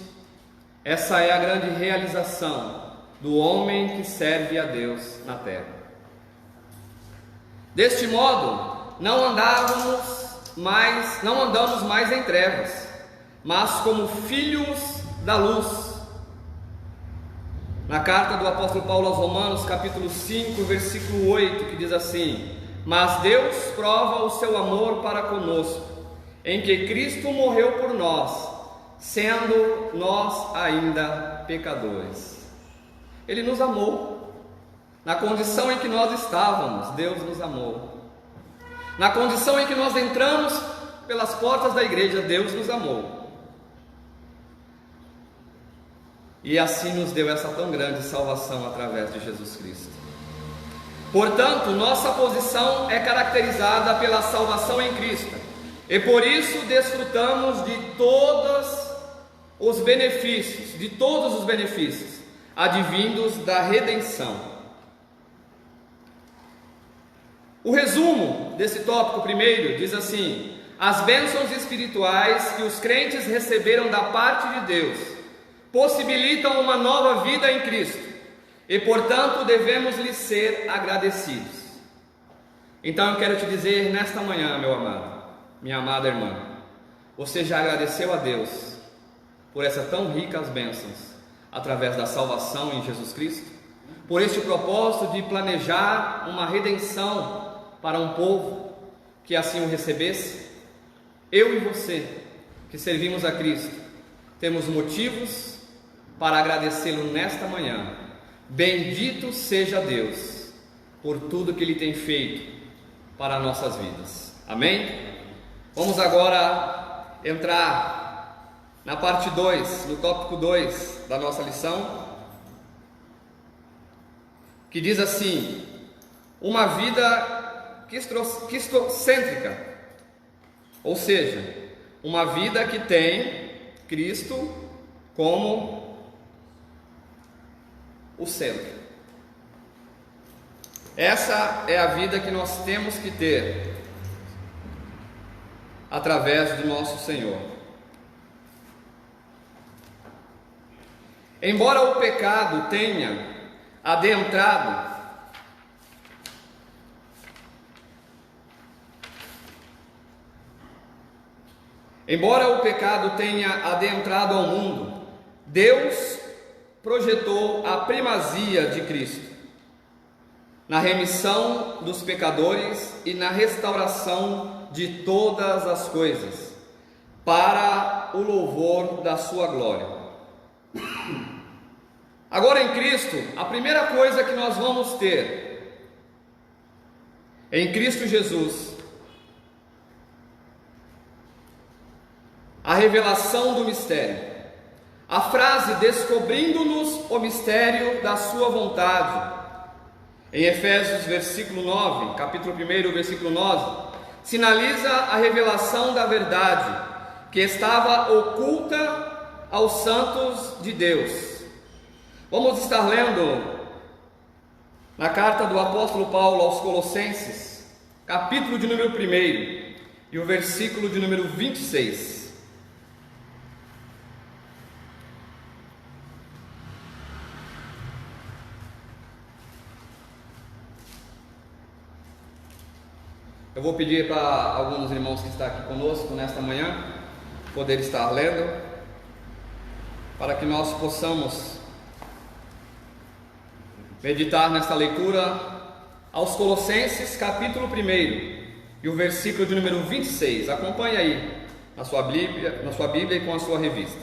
essa é a grande realização do homem que serve a Deus na terra. Deste modo, não andamos mais em trevas, mas como filhos da luz. Na carta do apóstolo Paulo aos Romanos, capítulo 5, versículo 8, que diz assim: mas Deus prova o seu amor para conosco, em que Cristo morreu por nós, sendo nós ainda pecadores. Ele nos amou. Na condição em que nós estávamos, Deus nos amou. Na condição em que nós entramos pelas portas da igreja, Deus nos amou. E assim nos deu essa tão grande salvação através de Jesus Cristo. Portanto, nossa posição é caracterizada pela salvação em Cristo, e por isso desfrutamos de todos os benefícios advindos da redenção. O resumo desse tópico primeiro diz assim: as bênçãos espirituais que os crentes receberam da parte de Deus possibilitam uma nova vida em Cristo e, portanto, devemos lhes ser agradecidos. Então eu quero te dizer nesta manhã, meu amado, minha amada irmã, você já agradeceu a Deus por essas tão ricas bênçãos através da salvação em Jesus Cristo? Por este propósito de planejar uma redenção para um povo que assim o recebesse? Eu e você, que servimos a Cristo, temos motivos para agradecê-lo nesta manhã. Bendito seja Deus por tudo que Ele tem feito para nossas vidas. Amém? Vamos agora entrar na parte 2, no tópico 2 da nossa lição, que diz assim: uma vida cristocêntrica, ou seja, uma vida que tem Cristo como o centro. Essa é a vida que nós temos que ter através do nosso Senhor. Embora o pecado tenha adentrado ao mundo, Deus projetou a primazia de Cristo na remissão dos pecadores e na restauração de todas as coisas, para o louvor da sua glória. Agora em Cristo, a primeira coisa que nós vamos ter em Cristo Jesus, a revelação do mistério. A frase descobrindo-nos o mistério da sua vontade, em Efésios capítulo 1, versículo 9, sinaliza a revelação da verdade que estava oculta aos santos de Deus. Vamos estar lendo na carta do apóstolo Paulo aos Colossenses, capítulo de número 1 e o versículo de número 26. Eu vou pedir para alguns irmãos que estão aqui conosco nesta manhã poder estar lendo, para que nós possamos meditar nesta leitura aos Colossenses, capítulo 1 e o versículo de número 26. Acompanhe aí na sua Bíblia e com a sua revista.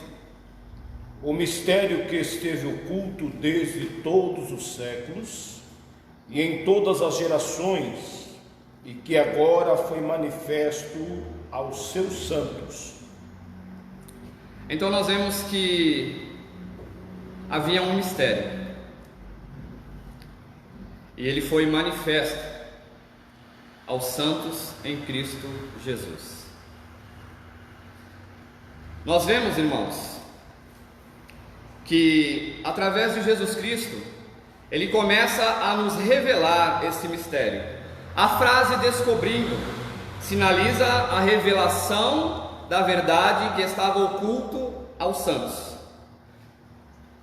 O mistério que esteve oculto desde todos os séculos e em todas as gerações, e que agora foi manifesto aos seus santos. Então nós vemos que havia um mistério, e ele foi manifesto aos santos em Cristo Jesus. Nós vemos, irmãos, que através de Jesus Cristo, Ele começa a nos revelar esse mistério. A frase descobrindo sinaliza a revelação da verdade que estava oculto aos santos,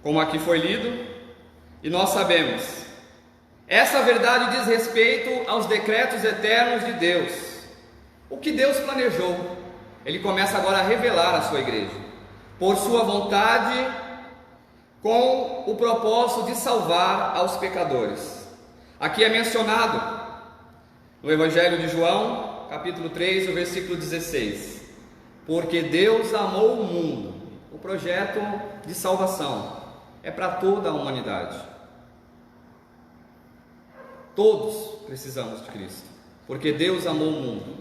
como aqui foi lido, e nós sabemos, essa verdade diz respeito aos decretos eternos de Deus, o que Deus planejou. Ele começa agora a revelar à sua igreja, por sua vontade, com o propósito de salvar aos pecadores. Aqui é mencionado no Evangelho de João, capítulo 3, o versículo 16: porque Deus amou o mundo. O projeto de salvação é para toda a humanidade. Todos precisamos de Cristo, porque Deus amou o mundo.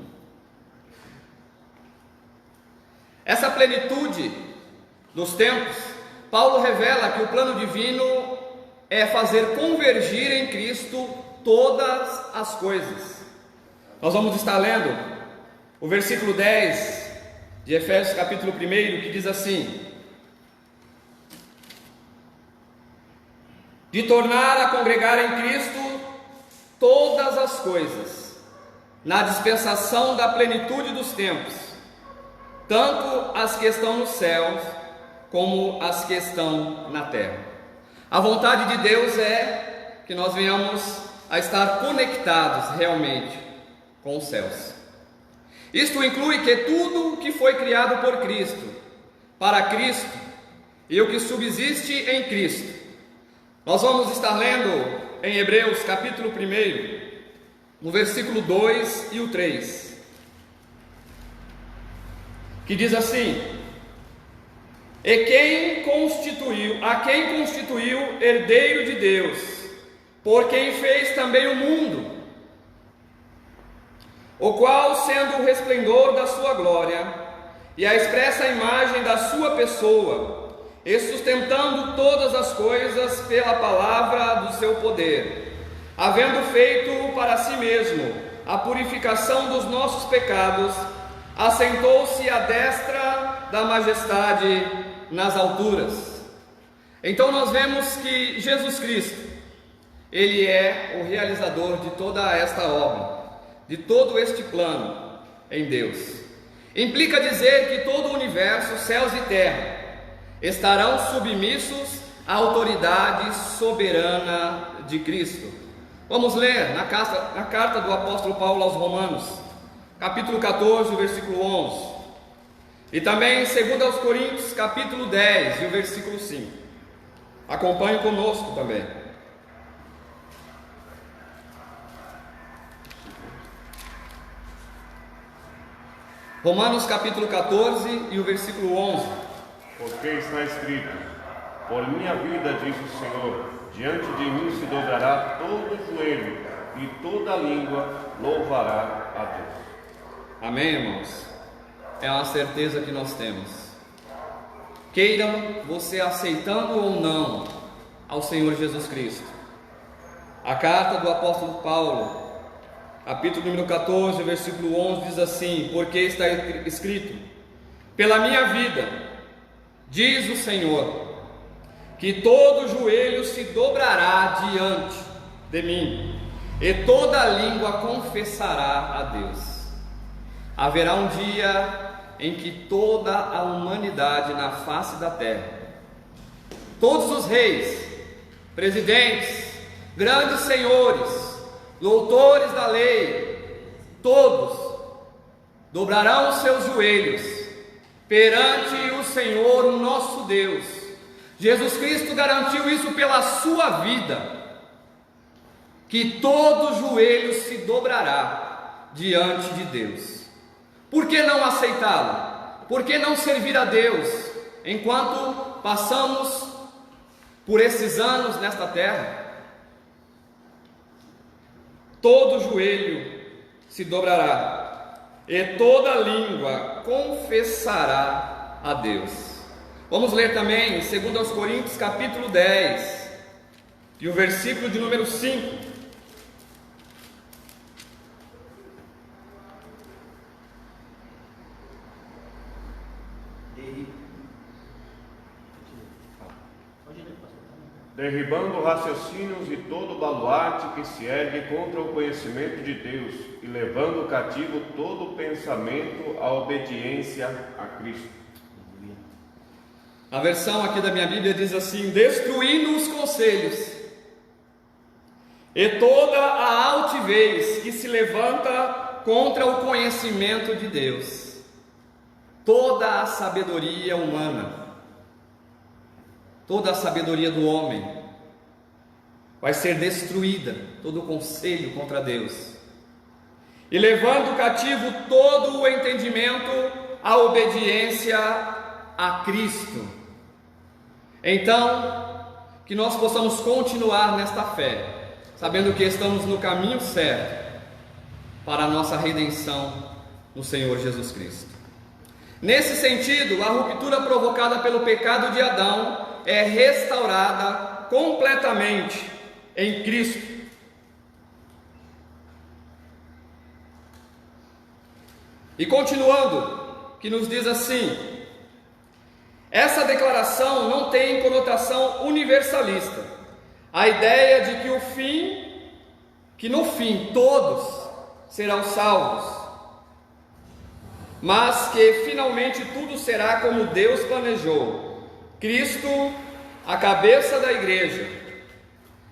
Essa plenitude dos tempos, Paulo revela que o plano divino é fazer convergir em Cristo todas as coisas. Nós vamos estar lendo o versículo 10 de Efésios capítulo 1, que diz assim: de tornar a congregar em Cristo todas as coisas, na dispensação da plenitude dos tempos, tanto as que estão nos céus como as que estão na terra. A vontade de Deus é que nós venhamos a estar conectados realmente com os céus. Isto inclui que tudo o que foi criado por Cristo, para Cristo, e o que subsiste em Cristo. Nós vamos estar lendo em Hebreus capítulo 1, no versículo 2 e o 3, que diz assim: a quem constituiu herdeiro de Deus, por quem fez também o mundo, o qual, sendo o resplendor da sua glória e a expressa imagem da sua pessoa, e sustentando todas as coisas pela palavra do seu poder, havendo feito para si mesmo a purificação dos nossos pecados, assentou-se à destra da majestade nas alturas. Então nós vemos que Jesus Cristo, Ele é o realizador de toda esta obra, de todo este plano em Deus. Implica dizer que todo o universo, céus e terra, estarão submissos à autoridade soberana de Cristo. Vamos ler na carta do apóstolo Paulo aos Romanos, capítulo 14, versículo 11, e também em 2 Coríntios, capítulo 10, e o versículo 5. Acompanhe conosco também. Romanos capítulo 14 e o versículo 11. Porque está escrito: por minha vida, diz o Senhor, diante de mim se dobrará todo joelho e toda língua louvará a Deus. Amém, irmãos? É uma certeza que nós temos. Queiram você aceitando ou não ao Senhor Jesus Cristo. A carta do apóstolo Paulo, capítulo número 14, versículo 11, diz assim: porque está escrito: pela minha vida, diz o Senhor, que todo joelho se dobrará diante de mim, e toda língua confessará a Deus. Haverá um dia em que toda a humanidade na face da terra, todos os reis, presidentes, grandes senhores, doutores da lei, todos dobrarão os seus joelhos perante o Senhor nosso Deus. Jesus Cristo garantiu isso pela sua vida, que todo joelho se dobrará diante de Deus. Por que não aceitá-lo? Por que não servir a Deus enquanto passamos por esses anos nesta terra? Todo joelho se dobrará e toda língua confessará a Deus. Vamos ler também em 2 Coríntios capítulo 10 e o versículo de número 5. Derribando raciocínios e todo baluarte que se ergue contra o conhecimento de Deus, e levando cativo todo pensamento à obediência a Cristo. A versão aqui da minha Bíblia diz assim: destruindo os conselhos e toda a altivez que se levanta contra o conhecimento de Deus, toda a sabedoria humana, toda a sabedoria do homem vai ser destruída, todo o conselho contra Deus, e levando cativo todo o entendimento à obediência a Cristo. Então, que nós possamos continuar nesta fé, sabendo que estamos no caminho certo para a nossa redenção no Senhor Jesus Cristo. Nesse sentido, a ruptura provocada pelo pecado de Adão é restaurada completamente em Cristo. E continuando, que nos diz assim: essa declaração não tem conotação universalista. A ideia de que no fim todos serão salvos, mas que finalmente tudo será como Deus planejou. Cristo, a cabeça da igreja,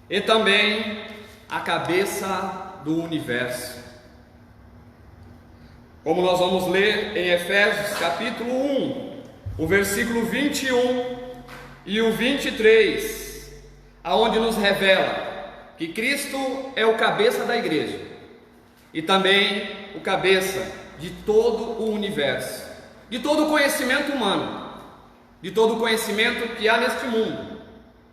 e também a cabeça do universo. Como nós vamos ler em Efésios capítulo 1, o versículo 21 e o 23, aonde nos revela que Cristo é o cabeça da igreja e também o cabeça de todo o universo, de todo o conhecimento humano, de todo o conhecimento que há neste mundo.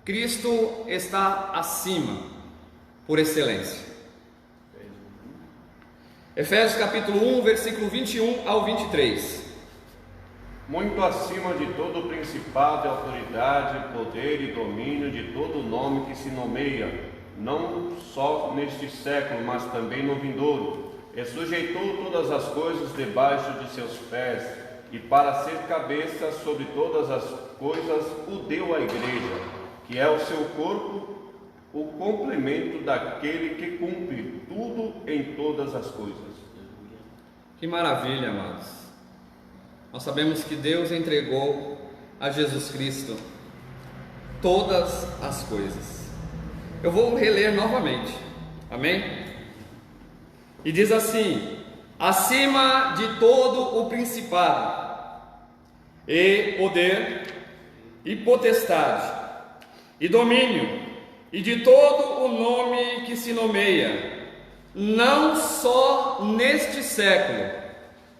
Cristo está acima, por excelência. Efésios capítulo 1, versículo 21 ao 23. Muito acima de todo principado, autoridade, poder e domínio, de todo nome que se nomeia, não só neste século, mas também no vindouro, e sujeitou todas as coisas debaixo de seus pés, e para ser cabeça sobre todas as coisas o deu à igreja, que é o seu corpo, o complemento daquele que cumpre tudo em todas as coisas. Que maravilha, amados! Nós sabemos que Deus entregou a Jesus Cristo todas as coisas. Eu vou reler novamente, amém? E diz assim: acima de todo o principado, e poder, e potestade, e domínio, e de todo o nome que se nomeia, não só neste século,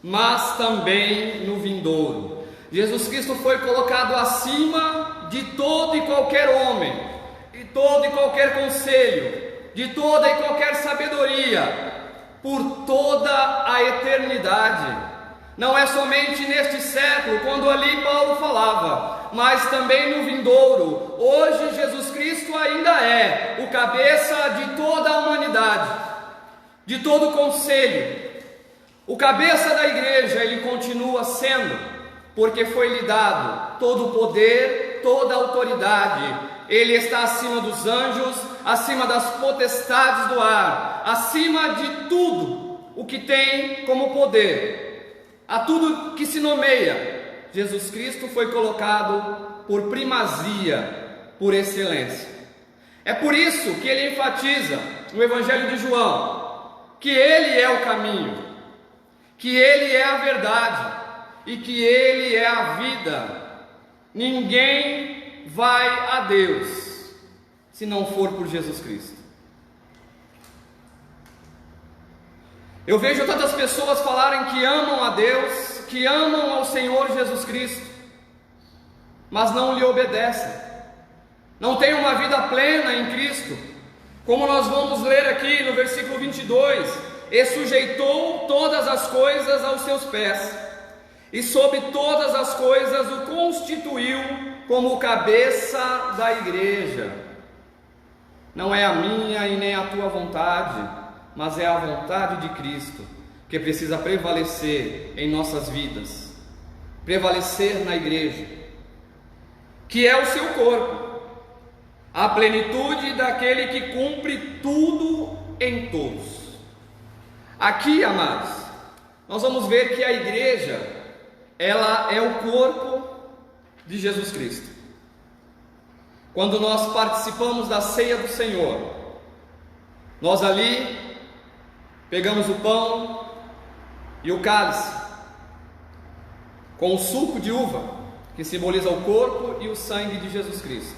mas também no vindouro. Jesus Cristo foi colocado acima de todo e qualquer homem, de todo e qualquer conselho, de toda e qualquer sabedoria, por toda a eternidade. Não é somente neste século, quando ali Paulo falava, mas também no vindouro. Hoje Jesus Cristo ainda é o cabeça de toda a humanidade, de todo o conselho. O cabeça da igreja, ele continua sendo, porque foi lhe dado todo o poder, toda a autoridade. Ele está acima dos anjos, acima das potestades do ar, acima de tudo o que tem como poder, a tudo que se nomeia. Jesus Cristo foi colocado por primazia, por excelência. É por isso que ele enfatiza no Evangelho de João que ele é o caminho, que ele é a verdade e que ele é a vida. Ninguém vai a Deus se não for por Jesus Cristo. Eu vejo tantas pessoas falarem que amam a Deus, que amam ao Senhor Jesus Cristo, mas não lhe obedecem, não têm uma vida plena em Cristo. Como nós vamos ler aqui no versículo 22, e sujeitou todas as coisas aos seus pés, e sobre todas as coisas o constituiu como cabeça da igreja. Não é a minha e nem a tua vontade, mas é a vontade de Cristo que precisa prevalecer em nossas vidas, prevalecer na igreja, que é o seu corpo, a plenitude daquele que cumpre tudo em todos. Aqui, amados, nós vamos ver que a igreja, ela é o corpo de Jesus Cristo. Quando nós participamos da ceia do Senhor, nós ali pegamos o pão e o cálice com o suco de uva, que simboliza o corpo e o sangue de Jesus Cristo.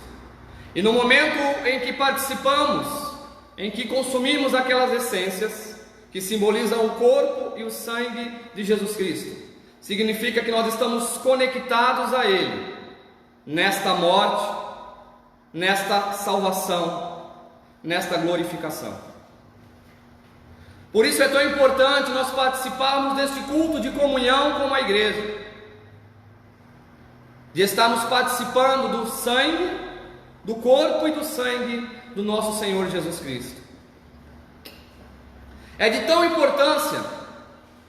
E no momento em que participamos, em que consumimos aquelas essências que simbolizam o corpo e o sangue de Jesus Cristo, significa que nós estamos conectados a Ele, nesta morte, nesta salvação, nesta glorificação. Por isso é tão importante nós participarmos deste culto de comunhão com a igreja, de estarmos participando do sangue, do corpo e do sangue do nosso Senhor Jesus Cristo. É de tão importância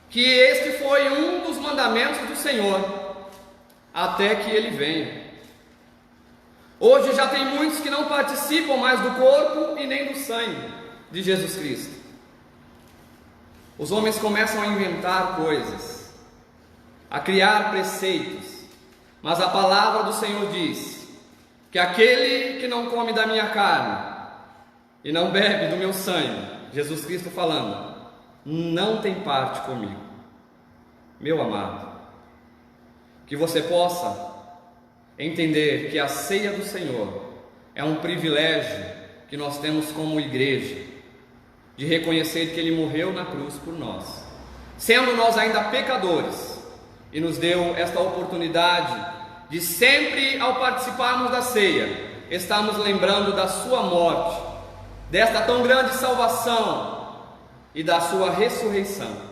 que este foi um dos mandamentos do Senhor, até que Ele venha. Hoje já tem muitos que não participam mais do corpo e nem do sangue de Jesus Cristo. os homens começam a inventar coisas, a criar preceitos, mas a palavra do Senhor diz que aquele que não come da minha carne e não bebe do meu sangue, Jesus Cristo falando, não tem parte comigo. Meu amado, que você possa entender que a ceia do Senhor é um privilégio que nós temos como igreja, de reconhecer que Ele morreu na cruz por nós, sendo nós ainda pecadores, e nos deu esta oportunidade de sempre, ao participarmos da ceia, estarmos lembrando da sua morte, desta tão grande salvação e da sua ressurreição.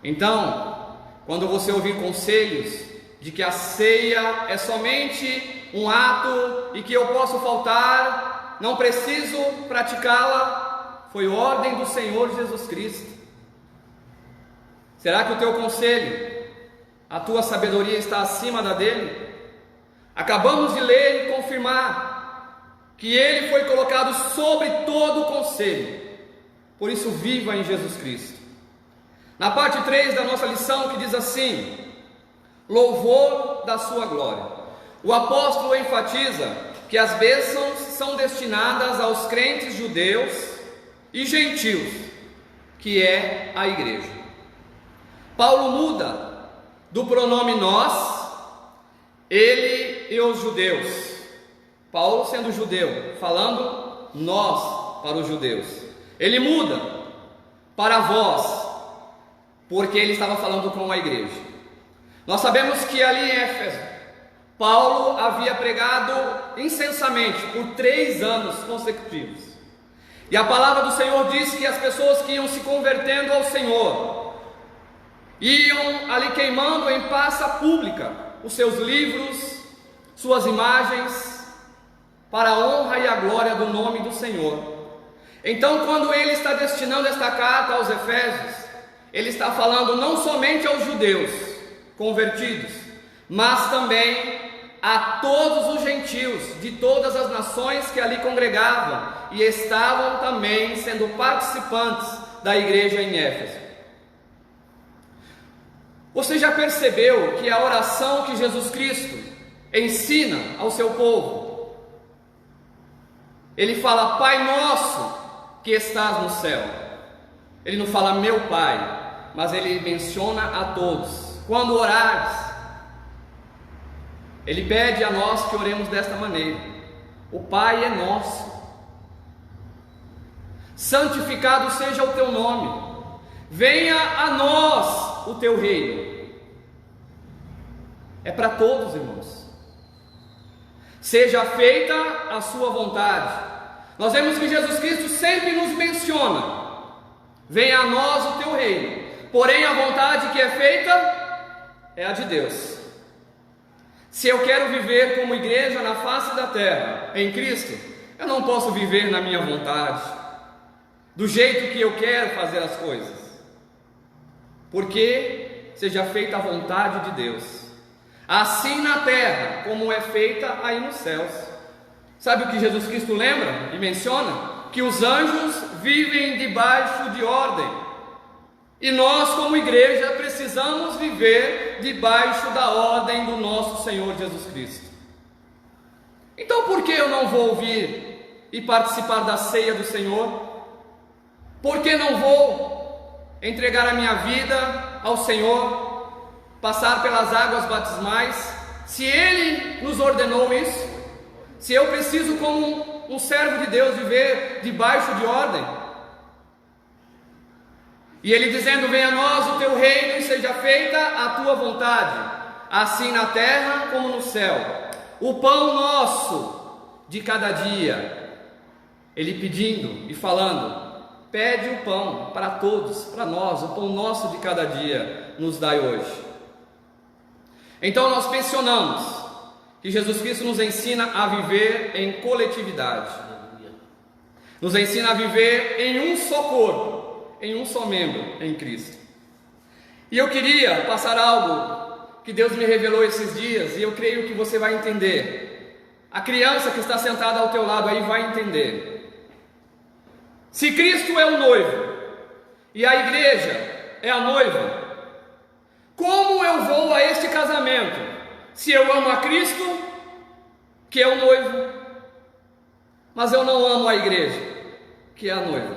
Então, quando você ouvir conselhos de que a ceia é somente um ato e que eu posso faltar, não preciso praticá-la, foi ordem do Senhor Jesus Cristo. Será que o teu conselho, a tua sabedoria está acima da dele? Acabamos de ler e confirmar que ele foi colocado sobre todo o conselho, por isso viva em Jesus Cristo. Na parte 3 da nossa lição, que diz assim: louvor da sua glória, o apóstolo enfatiza que as bênçãos são destinadas aos crentes judeus e gentios, que é a igreja. Paulo muda do pronome nós, ele e os judeus. Paulo sendo judeu, falando nós para os judeus. Ele muda para vós, porque ele estava falando com a igreja. Nós sabemos que ali em Éfeso, Paulo havia pregado incessantemente por 3 anos consecutivos. E a palavra do Senhor diz que as pessoas que iam se convertendo ao Senhor iam ali queimando em praça pública os seus livros, suas imagens, para a honra e a glória do nome do Senhor. Então, quando ele está destinando esta carta aos Efésios, ele está falando não somente aos judeus convertidos, mas também a todos os gentios de todas as nações que ali congregavam e estavam também sendo participantes da igreja em Éfeso. Você já percebeu que a oração que Jesus Cristo ensina ao seu povo, ele fala Pai nosso que estás no céu. Ele não fala meu Pai, mas ele menciona a todos. Quando orares, ele pede a nós que oremos desta maneira: o Pai é nosso, santificado seja o teu nome, venha a nós o teu reino. É para todos, irmãos. Seja feita a sua vontade. Nós vemos que Jesus Cristo sempre nos menciona: venha a nós o teu reino. Porém, a vontade que é feita é a de Deus. Se eu quero viver como igreja na face da terra, em Cristo, eu não posso viver na minha vontade, do jeito que eu quero fazer as coisas. Porque seja feita a vontade de Deus, assim na terra como é feita aí nos céus. Sabe o que Jesus Cristo lembra e menciona? Que os anjos vivem debaixo de ordem, e nós como igreja precisamos viver debaixo da ordem do nosso Senhor Jesus Cristo. Então por que eu não vou ouvir e participar da ceia do Senhor? Por que não vou entregar a minha vida ao Senhor, passar pelas águas batismais, se Ele nos ordenou isso? Se eu preciso, como um servo de Deus, viver debaixo de ordem? E Ele dizendo: venha a nós o teu reino e seja feita a tua vontade, assim na terra como no céu. O pão nosso de cada dia. Ele pedindo e falando: pede o pão para todos, para nós, o pão nosso de cada dia nos dai hoje. Então nós mencionamos que Jesus Cristo nos ensina a viver em coletividade, nos ensina a viver em um só corpo, em um só membro, em Cristo. E eu queria passar algo que Deus me revelou esses dias, e eu creio que você vai entender. A criança que está sentada ao teu lado aí vai entender. Se Cristo é o noivo e a igreja é a noiva. Como eu vou a este casamento se eu amo a Cristo, que é o noivo, mas eu não amo a igreja, que é a noiva?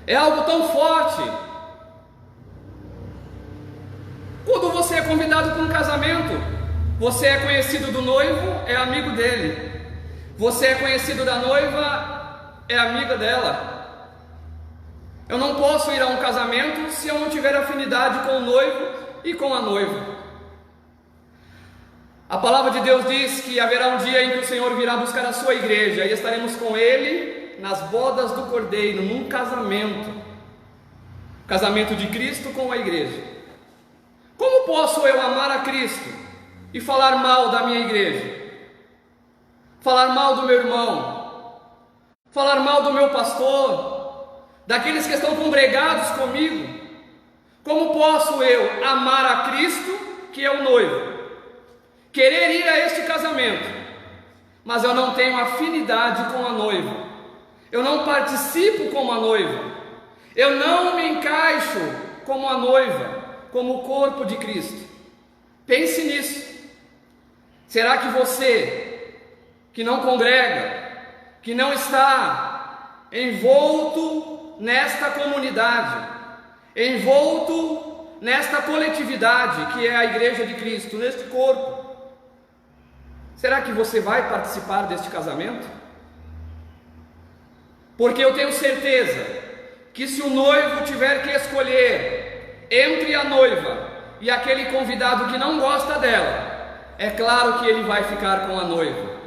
É algo tão forte. Quando você é convidado para um casamento, você é conhecido do noivo, é amigo dele. Você é conhecido da noiva, é amiga dela. Eu não posso ir a um casamento se eu não tiver afinidade com o noivo e com a noiva. A palavra de Deus diz que haverá um dia em que o Senhor virá buscar a sua igreja e estaremos com Ele nas bodas do Cordeiro, num casamento. Casamento de Cristo com a igreja. Como posso eu amar a Cristo e falar mal da minha igreja? Falar mal do meu irmão? Falar mal do meu pastor? Daqueles que estão congregados comigo? Como posso eu amar a Cristo, que é o noivo, querer ir a este casamento, mas eu não tenho afinidade com a noiva, eu não participo como a noiva, eu não me encaixo como a noiva, como o corpo de Cristo? Pense nisso. Será que você, que não congrega, que não está envolto nesta comunidade, envolto nesta coletividade que é a igreja de Cristo, neste corpo, será que você vai participar deste casamento? Porque eu tenho certeza que se o noivo tiver que escolher entre a noiva e aquele convidado que não gosta dela, é claro que ele vai ficar com a noiva.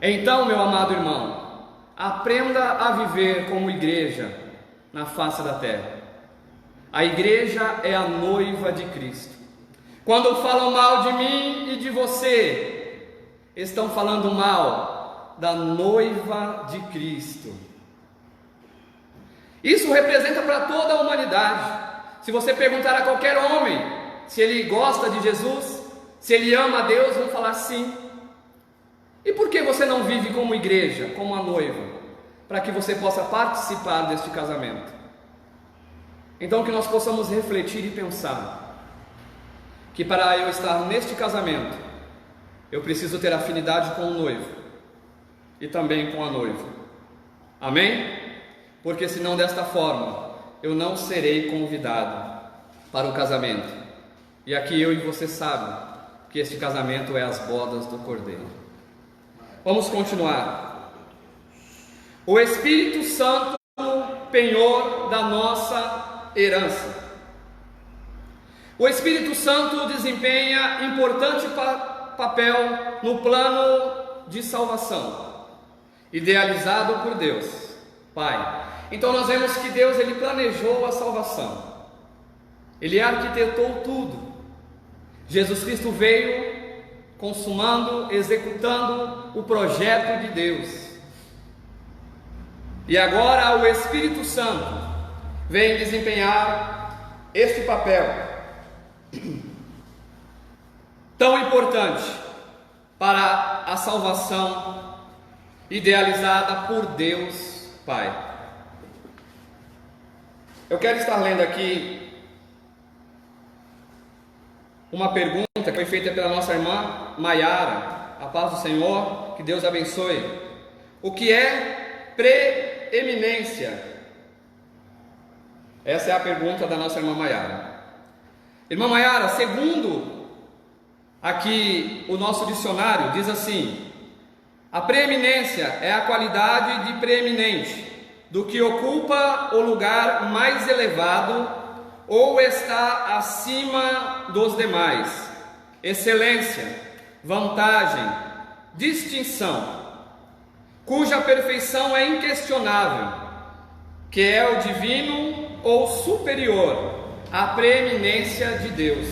Então, meu amado irmão, aprenda a viver como igreja na face da terra. A igreja é a noiva de Cristo. Quando falam mal de mim e de você, estão falando mal da noiva de Cristo. Isso representa para toda a humanidade. Se você perguntar a qualquer homem se ele gosta de Jesus, se ele ama a Deus, vão falar sim. E por que você não vive como igreja, como a noiva? Para que você possa participar deste casamento. Então que nós possamos refletir e pensar que para eu estar neste casamento, eu preciso ter afinidade com o noivo e também com a noiva. Amém? Porque senão desta forma, eu não serei convidado para o casamento. E aqui eu e você sabem que este casamento é as bodas do Cordeiro. Vamos continuar. O Espírito Santo, penhor da nossa herança. O Espírito Santo desempenha importante papel no plano de salvação, idealizado por Deus, Pai. Então nós vemos que Deus ele planejou a salvação. Ele arquitetou tudo. Jesus Cristo veio consumando, executando o projeto de Deus. E agora o Espírito Santo vem desempenhar este papel tão importante para a salvação idealizada por Deus Pai. Eu quero estar lendo aqui uma pergunta que foi feita pela nossa irmã Maiara. A paz do Senhor, que Deus abençoe. O que é preeminência? Essa é a pergunta da nossa irmã Maiara. Irmã Maiara, segundo aqui o nosso dicionário, diz assim: a preeminência é a qualidade de preeminente, do que ocupa o lugar mais elevado ou está acima dos demais. Excelência, vantagem, distinção, cuja perfeição é inquestionável, que é o divino ou superior à preeminência de Deus.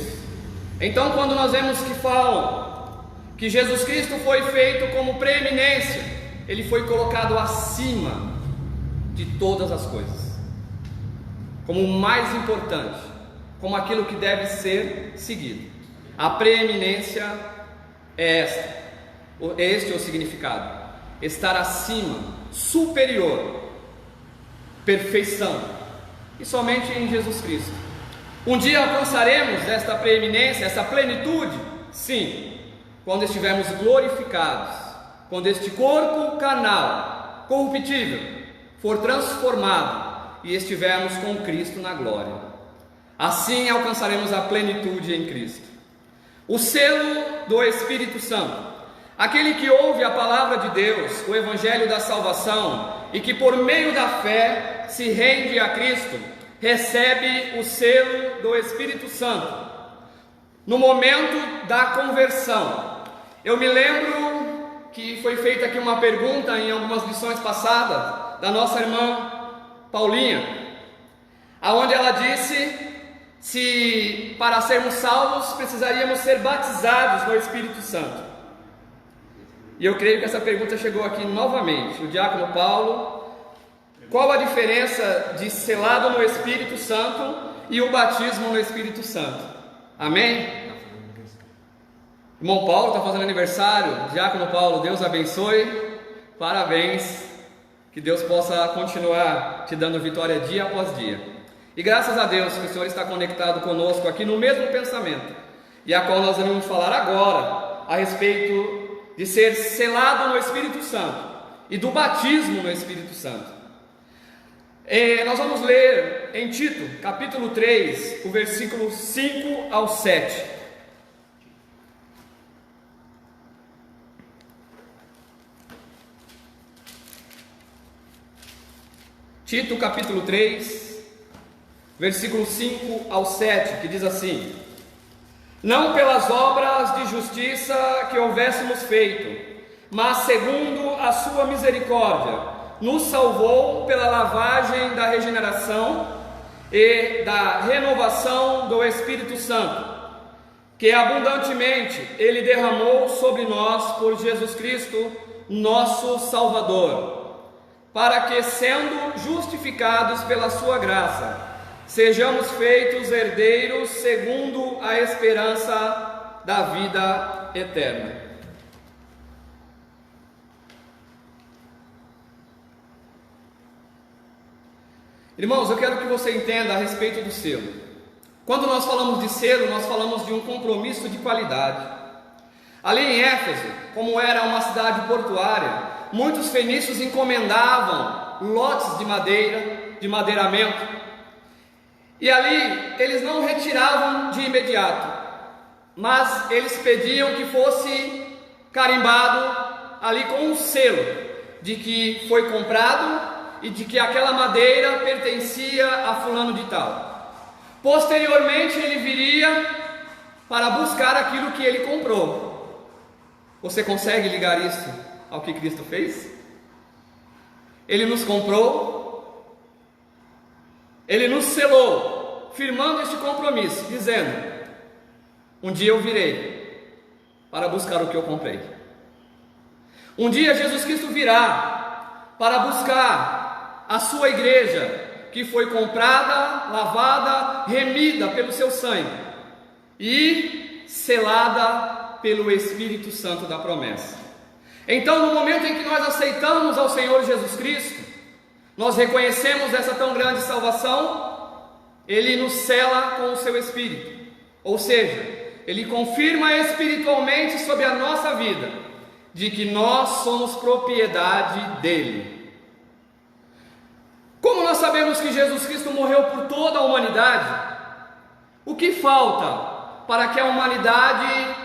Então, quando nós vemos que falam que Jesus Cristo foi feito como preeminência, ele foi colocado acima de todas as coisas, como o mais importante, como aquilo que deve ser seguido. A preeminência é este é o significado: estar acima, superior perfeição, e somente em Jesus Cristo. Um dia alcançaremos esta preeminência, essa plenitude? Sim, quando estivermos glorificados, quando este corpo carnal, corruptível, for transformado e estivermos com Cristo na glória. Assim alcançaremos a plenitude em Cristo. O selo do Espírito Santo, aquele que ouve a palavra de Deus, o Evangelho da salvação, e que por meio da fé se rende a Cristo, recebe o selo do Espírito Santo no momento da conversão. Eu me lembro que foi feita aqui uma pergunta em algumas lições passadas da nossa irmã Paulinha, aonde ela disse se para sermos salvos precisaríamos ser batizados no Espírito Santo. E eu creio que essa pergunta chegou aqui novamente. O diácono Paulo: qual a diferença de selado no Espírito Santo e o batismo no Espírito Santo? Amém? Irmão Paulo está fazendo aniversário. Diácono Paulo, Deus abençoe. Parabéns. Que Deus possa continuar te dando vitória dia após dia. E graças a Deus que o Senhor está conectado conosco aqui no mesmo pensamento, e a qual nós vamos falar agora a respeito de ser selado no Espírito Santo e do batismo no Espírito Santo. Nós vamos ler em Tito, capítulo 3, o versículo 5 ao 7. Tito, capítulo 3, versículo 5 ao 7, que diz assim: não pelas obras de justiça que houvéssemos feito, mas segundo a sua misericórdia, nos salvou pela lavagem da regeneração e da renovação do Espírito Santo, que abundantemente Ele derramou sobre nós por Jesus Cristo, nosso Salvador, para que, sendo justificados pela sua graça, sejamos feitos herdeiros segundo a esperança da vida eterna. Irmãos, eu quero que você entenda a respeito do selo. Quando nós falamos de selo, nós falamos de um compromisso de qualidade. Ali em Éfeso, como era uma cidade portuária, muitos fenícios encomendavam lotes de madeira, de madeiramento, e ali eles não retiravam de imediato, mas eles pediam que fosse carimbado ali com um selo de que foi comprado e de que aquela madeira pertencia a fulano de tal. Posteriormente ele viria para buscar aquilo que ele comprou. Você consegue ligar isso ao que Cristo fez? Ele nos comprou, Ele nos selou, firmando este compromisso, dizendo: um dia eu virei para buscar o que eu comprei. Um dia Jesus Cristo virá para buscar a sua igreja, que foi comprada, lavada, remida pelo seu sangue e selada pelo Espírito Santo da promessa. Então, no momento em que nós aceitamos ao Senhor Jesus Cristo, nós reconhecemos essa tão grande salvação, Ele nos sela com o seu Espírito, ou seja, Ele confirma espiritualmente sobre a nossa vida, de que nós somos propriedade dEle. Como nós sabemos que Jesus Cristo morreu por toda a humanidade, o que falta para que a humanidade,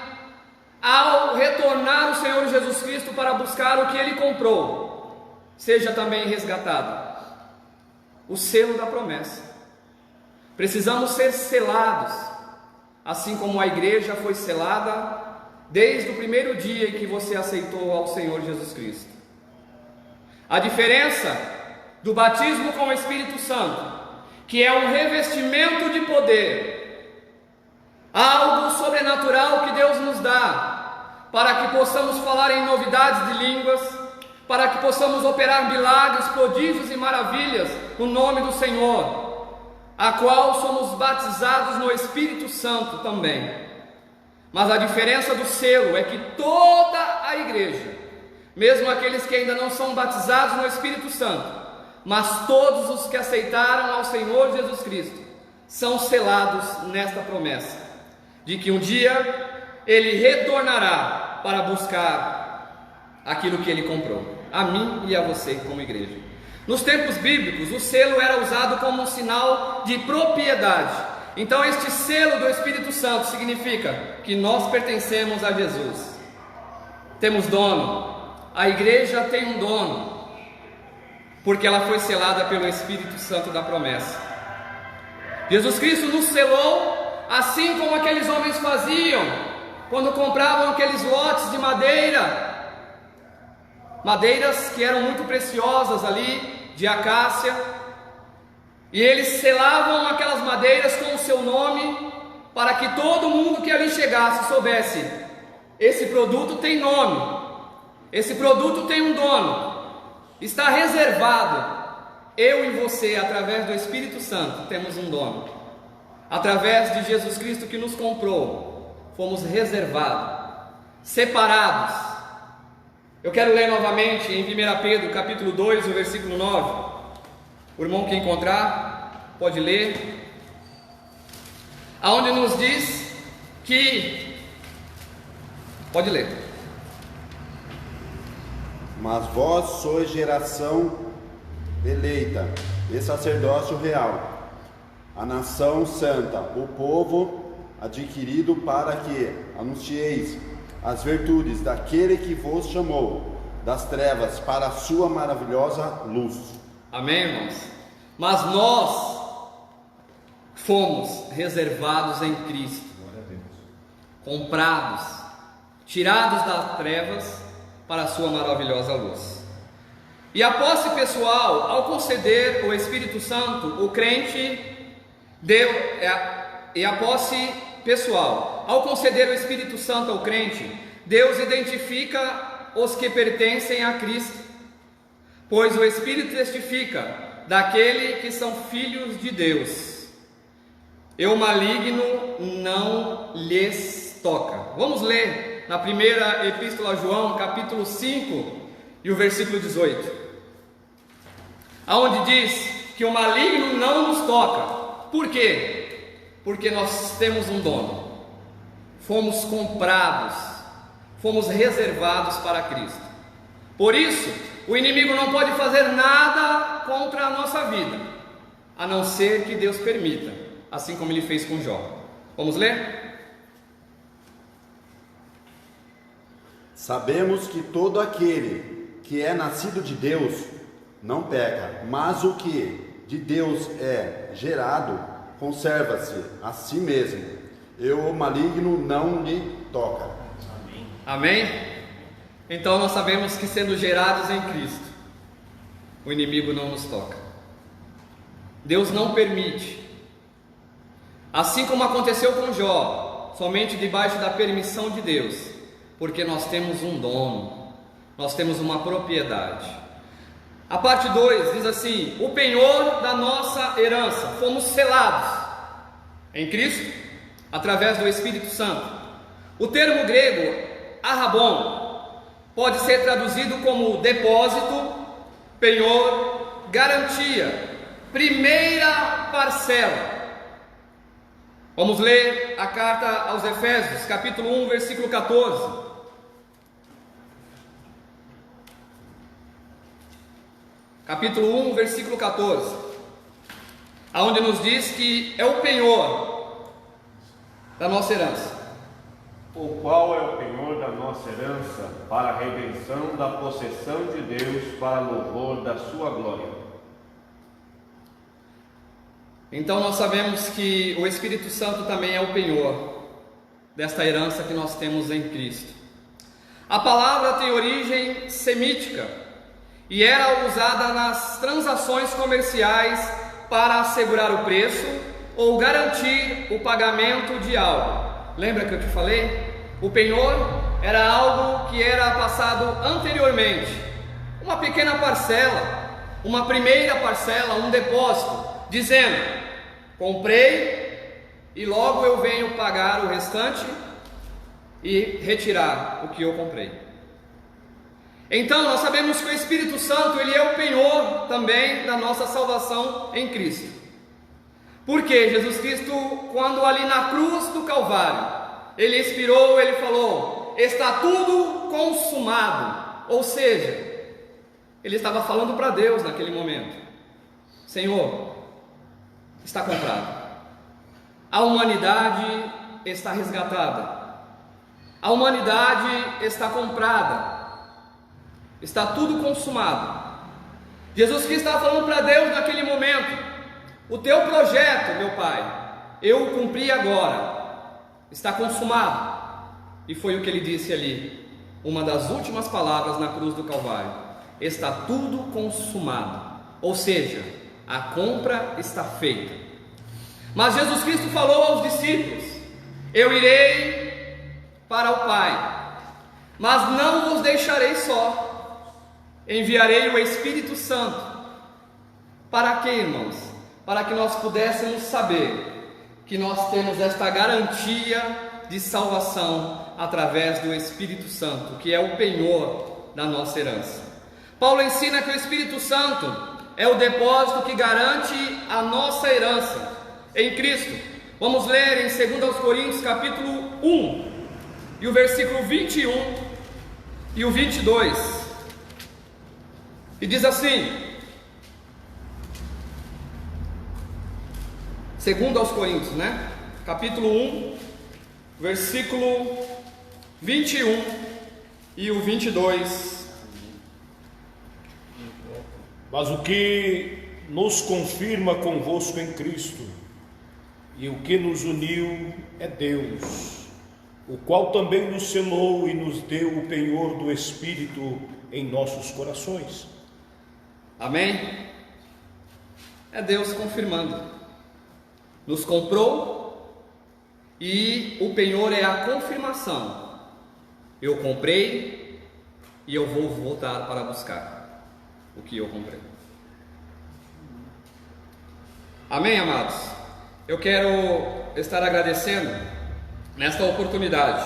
ao retornar o Senhor Jesus Cristo para buscar o que Ele comprou, seja também resgatada? O selo da promessa. Precisamos ser selados, assim como a igreja foi selada desde o primeiro dia em que você aceitou ao Senhor Jesus Cristo. A diferença do batismo com o Espírito Santo, que é um revestimento de poder, algo sobrenatural que Deus nos dá, para que possamos falar em novidades de línguas, para que possamos operar milagres, prodígios e maravilhas no nome do Senhor, a qual somos batizados no Espírito Santo também. Mas a diferença do selo é que toda a igreja, mesmo aqueles que ainda não são batizados no Espírito Santo, mas todos os que aceitaram ao Senhor Jesus Cristo são selados nesta promessa, de que um dia Ele retornará para buscar aquilo que Ele comprou, a mim e a você como igreja. Nos tempos bíblicos, o selo era usado como um sinal de propriedade. Então este selo do Espírito Santo significa que nós pertencemos a Jesus. Temos dono, a igreja tem um dono, porque ela foi selada pelo Espírito Santo da promessa. Jesus Cristo nos selou, assim como aqueles homens faziam, quando compravam aqueles lotes de madeiras que eram muito preciosas ali, de acácia, e eles selavam aquelas madeiras com o seu nome, para que todo mundo que ali chegasse soubesse: esse produto tem nome, esse produto tem um dono, está reservado. Eu e você, através do Espírito Santo, temos um dono. Através de Jesus Cristo que nos comprou, fomos reservados, separados. Eu quero ler novamente em 1 Pedro, capítulo 2, o versículo 9. O irmão que encontrar, pode ler. Aonde nos diz que... Pode ler. Mas vós sois geração eleita e sacerdócio real, a nação santa, o povo adquirido, para que anuncieis as virtudes daquele que vos chamou das trevas para a sua maravilhosa luz. Amém, irmãos? Mas nós fomos reservados em Cristo, comprados, tirados das trevas para a sua maravilhosa luz. E a posse pessoal, ao conceder o Espírito Santo, o crente deu, e a posse pessoal, ao conceder o Espírito Santo ao crente, Deus identifica os que pertencem a Cristo, pois o Espírito testifica daquele que são filhos de Deus, e o maligno não lhes toca. Vamos ler na primeira epístola a João, capítulo 5 e o versículo 18, aonde diz que o maligno não nos toca. Por quê? Porque nós temos um dono, fomos comprados, fomos reservados para Cristo. Por isso, o inimigo não pode fazer nada contra a nossa vida, a não ser que Deus permita, assim como ele fez com Jó. Vamos ler? Sabemos que todo aquele que é nascido de Deus não peca, mas o que de Deus é gerado conserva-se a si mesmo, e o maligno não lhe toca. Amém? Então nós sabemos que, sendo gerados em Cristo, o inimigo não nos toca. Deus não permite. Assim como aconteceu com Jó, somente debaixo da permissão de Deus, porque nós temos um dono, nós temos uma propriedade. A parte 2 diz assim: o penhor da nossa herança, fomos selados em Cristo, através do Espírito Santo. O termo grego arrabon pode ser traduzido como depósito, penhor, garantia, primeira parcela. Vamos ler a carta aos Efésios, capítulo 1, versículo 14. Capítulo 1, versículo 14, aonde nos diz que é o penhor da nossa herança. O qual é o penhor da nossa herança, para a redenção da possessão de Deus, para louvor da sua glória. Então nós sabemos que o Espírito Santo também é o penhor desta herança que nós temos em Cristo. A palavra tem origem semítica e era usada nas transações comerciais para assegurar o preço ou garantir o pagamento de algo. Lembra que eu te falei? O penhor era algo que era passado anteriormente, uma pequena parcela, uma primeira parcela, um depósito, dizendo: comprei e logo eu venho pagar o restante e retirar o que eu comprei. Então, nós sabemos que o Espírito Santo, ele é o penhor também da nossa salvação em Cristo. Porque Jesus Cristo, quando ali na cruz do Calvário, ele expirou, ele falou: está tudo consumado. Ou seja, ele estava falando para Deus naquele momento: Senhor, está comprado. A humanidade está resgatada. A humanidade está comprada. Está tudo consumado. Jesus Cristo estava falando para Deus naquele momento: o teu projeto, meu Pai, eu o cumpri agora. Está consumado. E foi o que ele disse ali, uma das últimas palavras na cruz do Calvário: está tudo consumado. Ou seja, a compra está feita. Mas Jesus Cristo falou aos discípulos: eu irei para o Pai, mas não vos deixarei só. Enviarei o Espírito Santo. Para quê, irmãos? Para que nós pudéssemos saber que nós temos esta garantia de salvação através do Espírito Santo, que é o penhor da nossa herança. Paulo ensina que o Espírito Santo é o depósito que garante a nossa herança em Cristo. Vamos ler em 2 Coríntios capítulo 1 e o versículo 21 e o 22. E diz assim, 2 aos Coríntios, capítulo 1, versículo 21 e o 22. Mas o que nos confirma convosco em Cristo e o que nos uniu é Deus, o qual também nos selou e nos deu o penhor do Espírito em nossos corações. Amém? É Deus confirmando. Nos comprou e o penhor é a confirmação. Eu comprei e eu vou voltar para buscar o que eu comprei. Amém, amados? Eu quero estar agradecendo nesta oportunidade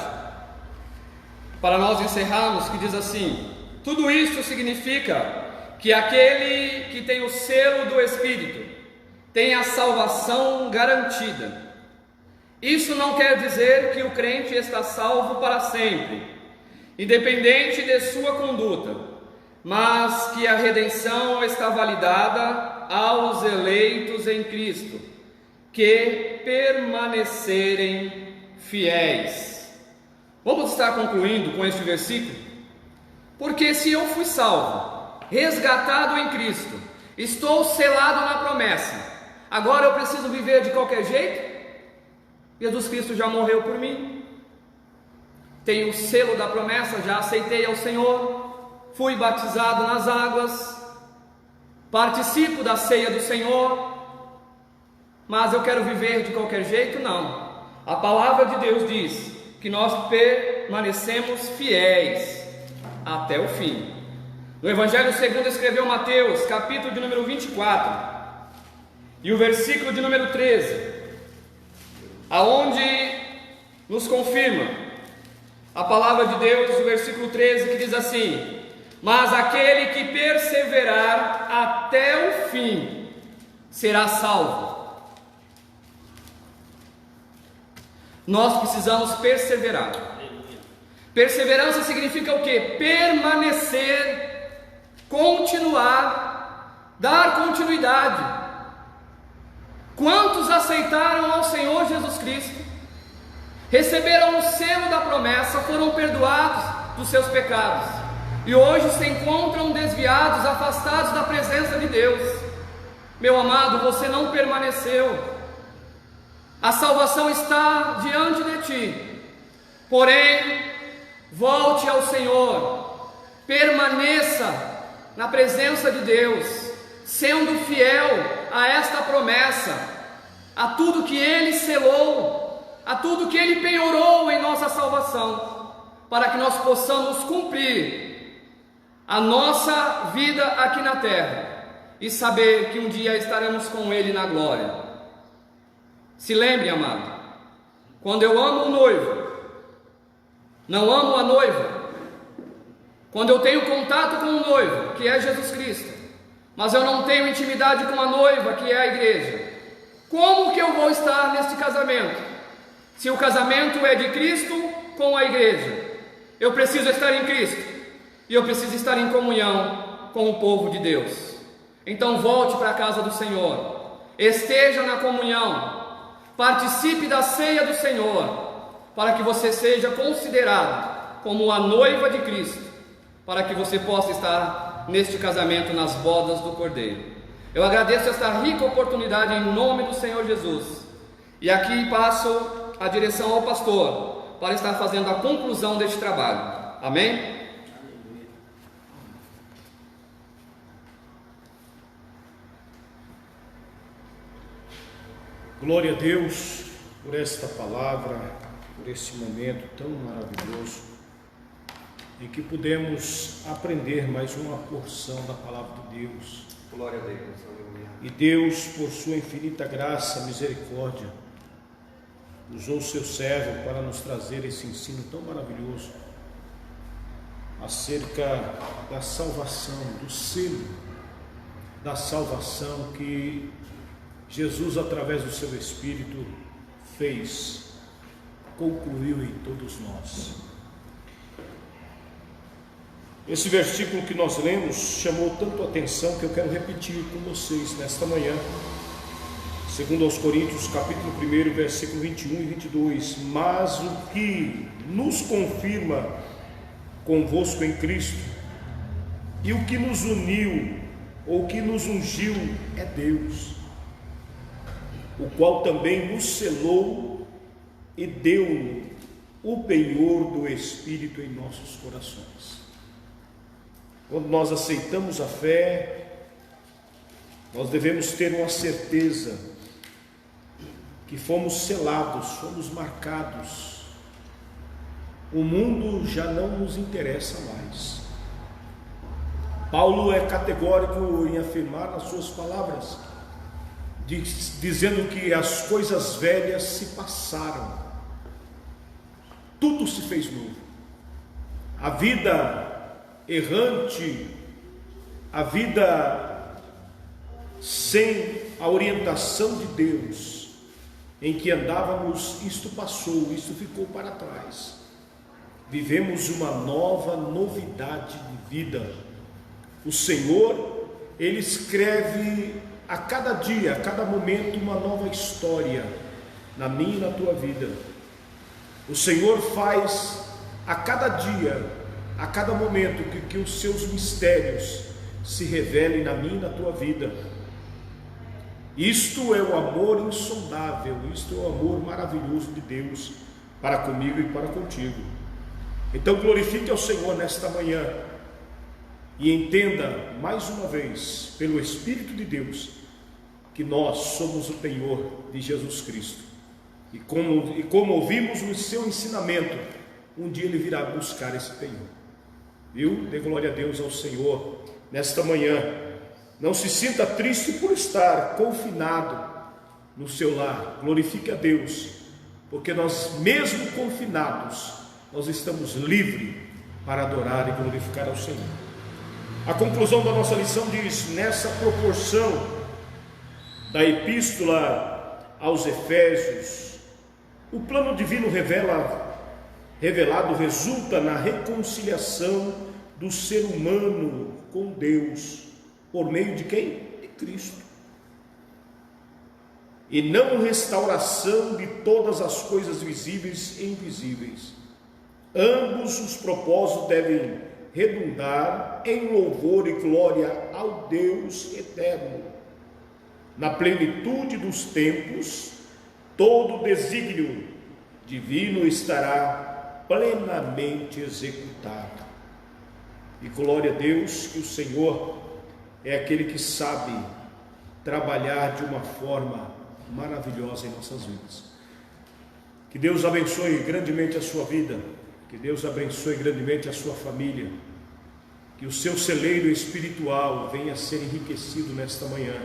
para nós encerrarmos, que diz assim: tudo isso significa que aquele que tem o selo do Espírito tem a salvação garantida. Isso não quer dizer que o crente está salvo para sempre, independente de sua conduta, mas que a redenção está validada aos eleitos em Cristo, que permanecerem fiéis. Vamos estar concluindo com este versículo, porque se eu fui salvo, resgatado em Cristo, estou selado na promessa, agora eu preciso viver de qualquer jeito? Jesus Cristo já morreu por mim, tenho o selo da promessa, já aceitei ao Senhor, fui batizado nas águas, participo da ceia do Senhor, mas eu quero viver de qualquer jeito? Não. A palavra de Deus diz que nós permanecemos fiéis até o fim. No Evangelho segundo escreveu Mateus, capítulo de número 24, e o versículo de número 13, aonde nos confirma a palavra de Deus, o versículo 13, que diz assim: mas aquele que perseverar até o fim será salvo. Nós precisamos perseverar. Perseverança significa o quê? Permanecer, continuar, dar continuidade. Quantos aceitaram ao Senhor Jesus Cristo, receberam o selo da promessa, foram perdoados dos seus pecados e hoje se encontram desviados, afastados da presença de Deus? Meu amado, você não permaneceu. A salvação está diante de ti, porém, volte ao Senhor, permaneça na presença de Deus, sendo fiel a esta promessa, a tudo que Ele selou, a tudo que Ele penhorou em nossa salvação, para que nós possamos cumprir a nossa vida aqui na terra e saber que um dia estaremos com Ele na glória. Se lembre, amado, quando eu amo o noivo, não amo a noiva, Quando eu tenho contato com o noivo, que é Jesus Cristo, mas eu não tenho intimidade com a noiva, que é a igreja, como que eu vou estar neste casamento? Se o casamento é de Cristo com a igreja, eu preciso estar em Cristo e eu preciso estar em comunhão com o povo de Deus. Então volte para a casa do Senhor, esteja na comunhão, participe da ceia do Senhor, para que você seja considerado como a noiva de Cristo, para que você possa estar neste casamento, nas bodas do Cordeiro. Eu agradeço esta rica oportunidade em nome do Senhor Jesus, e aqui passo a direção ao pastor, para estar fazendo a conclusão deste trabalho. Amém? Glória a Deus por esta palavra, por esse momento tão maravilhoso, em que pudemos aprender mais uma porção da palavra de Deus. Glória a Deus, aleluia. E Deus, por sua infinita graça, misericórdia, usou o seu servo para nos trazer esse ensino tão maravilhoso acerca da salvação, do selo da salvação que Jesus, através do seu Espírito, fez, concluiu em todos nós. Esse versículo que nós lemos chamou tanto a atenção que eu quero repetir com vocês nesta manhã. Segundo aos Coríntios, capítulo 1, versículo 21 e 22. Mas o que nos confirma convosco em Cristo, e o que nos uniu, ou que nos ungiu, é Deus, o qual também nos selou e deu o penhor do Espírito em nossos corações. Quando nós aceitamos a fé, nós devemos ter uma certeza que fomos selados, fomos marcados. O mundo já não nos interessa mais. Paulo é categórico em afirmar nas suas palavras, dizendo que as coisas velhas se passaram, tudo se fez novo. A vida errante, a vida sem a orientação de Deus em que andávamos, isto passou, isto ficou para trás. Vivemos uma nova novidade de vida. O Senhor, Ele escreve a cada dia, a cada momento, uma nova história na minha e na tua vida. O Senhor faz a cada dia, a cada momento, que os seus mistérios se revelem na minha e na tua vida. Isto é o amor insondável, isto é o amor maravilhoso de Deus para comigo e para contigo. Então glorifique ao Senhor nesta manhã e entenda mais uma vez, pelo Espírito de Deus, que nós somos o penhor de Jesus Cristo. E como ouvimos no seu ensinamento, um dia Ele virá buscar esse penhor. Viu? Dê glória a Deus ao Senhor nesta manhã. Não se sinta triste por estar confinado no seu lar. Glorifique a Deus, porque nós, mesmo confinados, nós estamos livres para adorar e glorificar ao Senhor. A conclusão da nossa lição diz: nessa proporção da epístola aos Efésios, o plano divino revelado resulta na reconciliação do ser humano com Deus, por meio de quem? De Cristo. E não restauração de todas as coisas visíveis e invisíveis. Ambos os propósitos devem redundar em louvor e glória ao Deus eterno. Na plenitude dos tempos, todo o desígnio divino estará plenamente executado. E glória a Deus que o Senhor é aquele que sabe trabalhar de uma forma maravilhosa em nossas vidas. Que Deus abençoe grandemente a sua vida, que Deus abençoe grandemente a sua família, que o seu celeiro espiritual venha a ser enriquecido nesta manhã,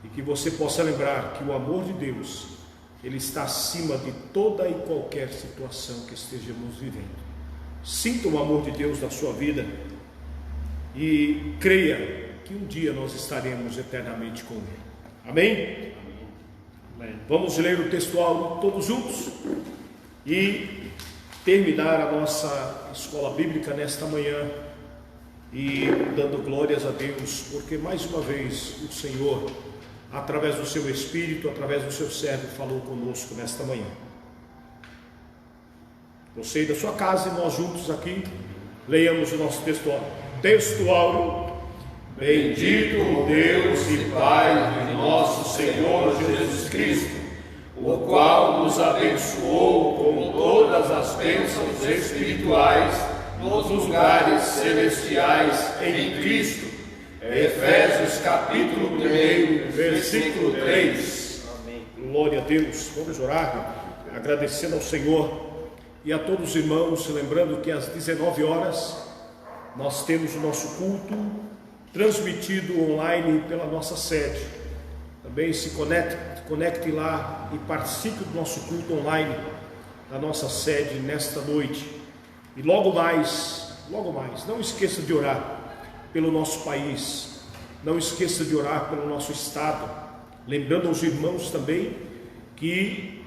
e que você possa lembrar que o amor de Deus, Ele está acima de toda e qualquer situação que estejamos vivendo. sinta o amor de Deus na sua vida e creia que um dia nós estaremos eternamente com Ele. Amém? Amém. Vamos ler o textual todos juntos e terminar a nossa escola bíblica nesta manhã e dando glórias a Deus, porque mais uma vez o Senhor, através do seu Espírito, através do seu servo, falou conosco nesta manhã. Você aí da sua casa e nós juntos aqui leiamos o nosso textual. Bendito o Deus e Pai de nosso Senhor Jesus Cristo, o qual nos abençoou com todas as bênçãos espirituais nos lugares celestiais em Cristo. Efésios capítulo 1, versículo 3. Amém. Glória a Deus. Vamos orar, agradecendo ao Senhor e a todos os irmãos, lembrando que às 19 horas nós temos o nosso culto transmitido online pela nossa sede. Também se conecte lá e participe do nosso culto online da nossa sede nesta noite. E logo mais, não esqueça de orar pelo nosso país, não esqueça de orar pelo nosso estado, lembrando aos irmãos também que,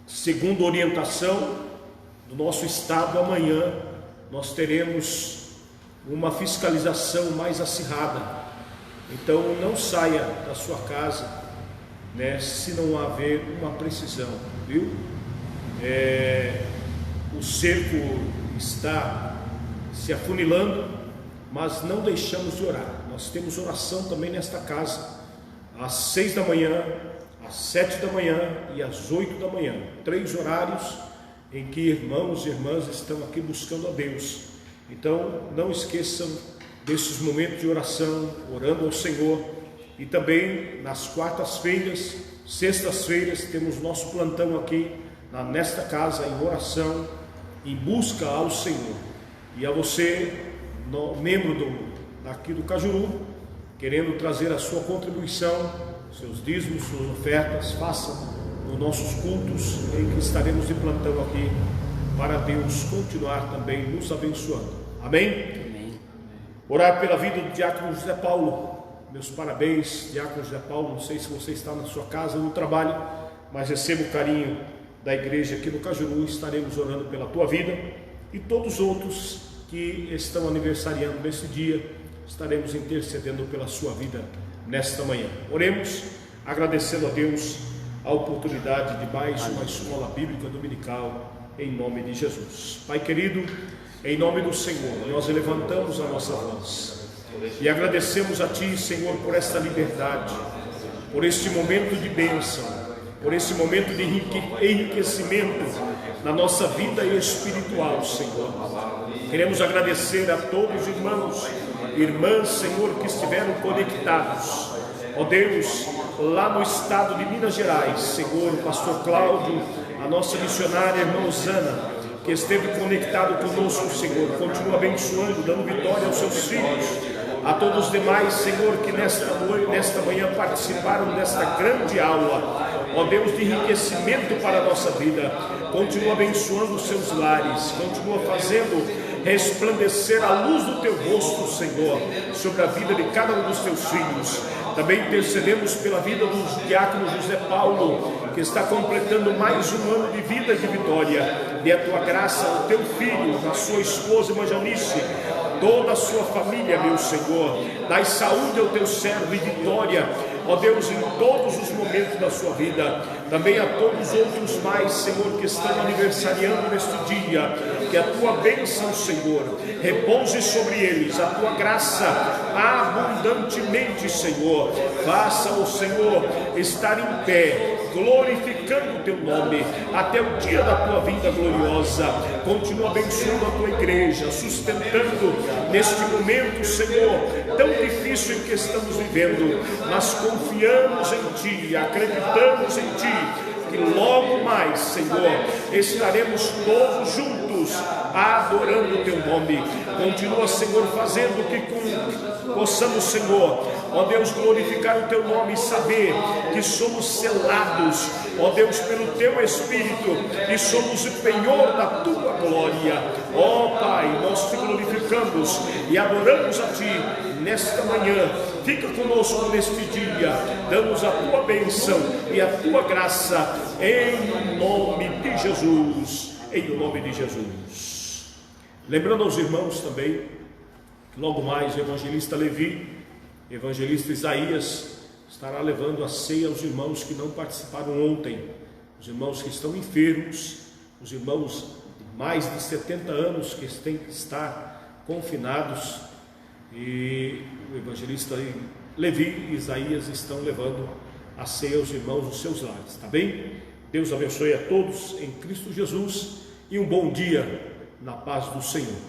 segundo a orientação do nosso estado, amanhã nós teremos uma fiscalização mais acirrada. Então não saia da sua casa, se não haver uma precisão, viu? O cerco está se afunilando, mas não deixamos de orar. Nós temos oração também nesta casa, às 6 da manhã, às 7 da manhã e às 8 da manhã. 3 horários em que irmãos e irmãs estão aqui buscando a Deus. Então não esqueçam desses momentos de oração, orando ao Senhor. E também nas quartas-feiras, sextas-feiras, temos nosso plantão aqui nesta casa em oração, em busca ao Senhor. E a você, membro daqui do Cajuru, querendo trazer a sua contribuição, seus dízimos, suas ofertas, faça nos nossos cultos em que estaremos de plantão aqui, para Deus continuar também nos abençoando. Amém? Amém. Orar pela vida do diácono José Paulo. Meus parabéns, diácono José Paulo. Não sei se você está na sua casa ou no trabalho, mas receba o carinho da igreja aqui no Cajuru. Estaremos orando pela tua vida e todos os outros que estão aniversariando nesse dia. Estaremos intercedendo pela sua vida nesta manhã. Oremos, agradecendo a Deus a oportunidade de mais uma escola bíblica dominical, em nome de Jesus. Pai querido, em nome do Senhor, nós levantamos a nossa voz e agradecemos a Ti, Senhor, por esta liberdade, por este momento de bênção, por esse momento de enriquecimento na nossa vida espiritual, Senhor. Queremos agradecer a todos os irmãos e irmãs, Senhor, que estiveram conectados, ó Deus, lá no estado de Minas Gerais, Senhor, o pastor Cláudio, a nossa missionária irmã Osana, que esteve conectado conosco, Senhor, continua abençoando, dando vitória aos seus filhos, a todos os demais, Senhor, que nesta manhã participaram desta grande aula, ó Deus, de enriquecimento para a nossa vida. Continua abençoando os seus lares, continua fazendo resplandecer a luz do teu rosto, Senhor, sobre a vida de cada um dos teus filhos. Também intercedemos pela vida do diácono José Paulo, que está completando mais um ano de vida e de vitória. Dê a tua graça ao teu filho, à sua esposa irmã Janice, toda a sua família, meu Senhor. Dai saúde ao teu servo e vitória, ó Deus, em todos os momentos da sua vida. Também a todos os outros mais, Senhor, que estão aniversariando neste dia. Que a tua bênção, Senhor, repouse sobre eles, a tua graça abundantemente, Senhor. Faça o Senhor estar em pé, glorificando o teu nome até o dia da tua vinda gloriosa. Continua abençoando a tua igreja, sustentando neste momento, Senhor, tão difícil em que estamos vivendo. Nós confiamos em Ti, acreditamos em Ti, que logo mais, Senhor, estaremos todos juntos adorando o teu nome. Continua, Senhor, fazendo que possamos, Senhor, ó Deus, glorificar o teu nome e saber que somos selados, ó Deus, pelo teu Espírito e somos o penhor da tua glória. Ó Pai, nós te glorificamos e adoramos a ti nesta manhã. Fica conosco neste dia, dá-nos a tua bênção e a tua graça, em nome de Jesus, em nome de Jesus. Lembrando aos irmãos também, que logo mais o evangelista Levi, evangelista Isaías, estará levando a ceia aos irmãos que não participaram ontem, os irmãos que estão enfermos, os irmãos de mais de 70 anos que têm que estar confinados, e o evangelista Levi e Isaías estão levando a ceia aos irmãos nos seus lares, tá bem? Deus abençoe a todos em Cristo Jesus e um bom dia na paz do Senhor.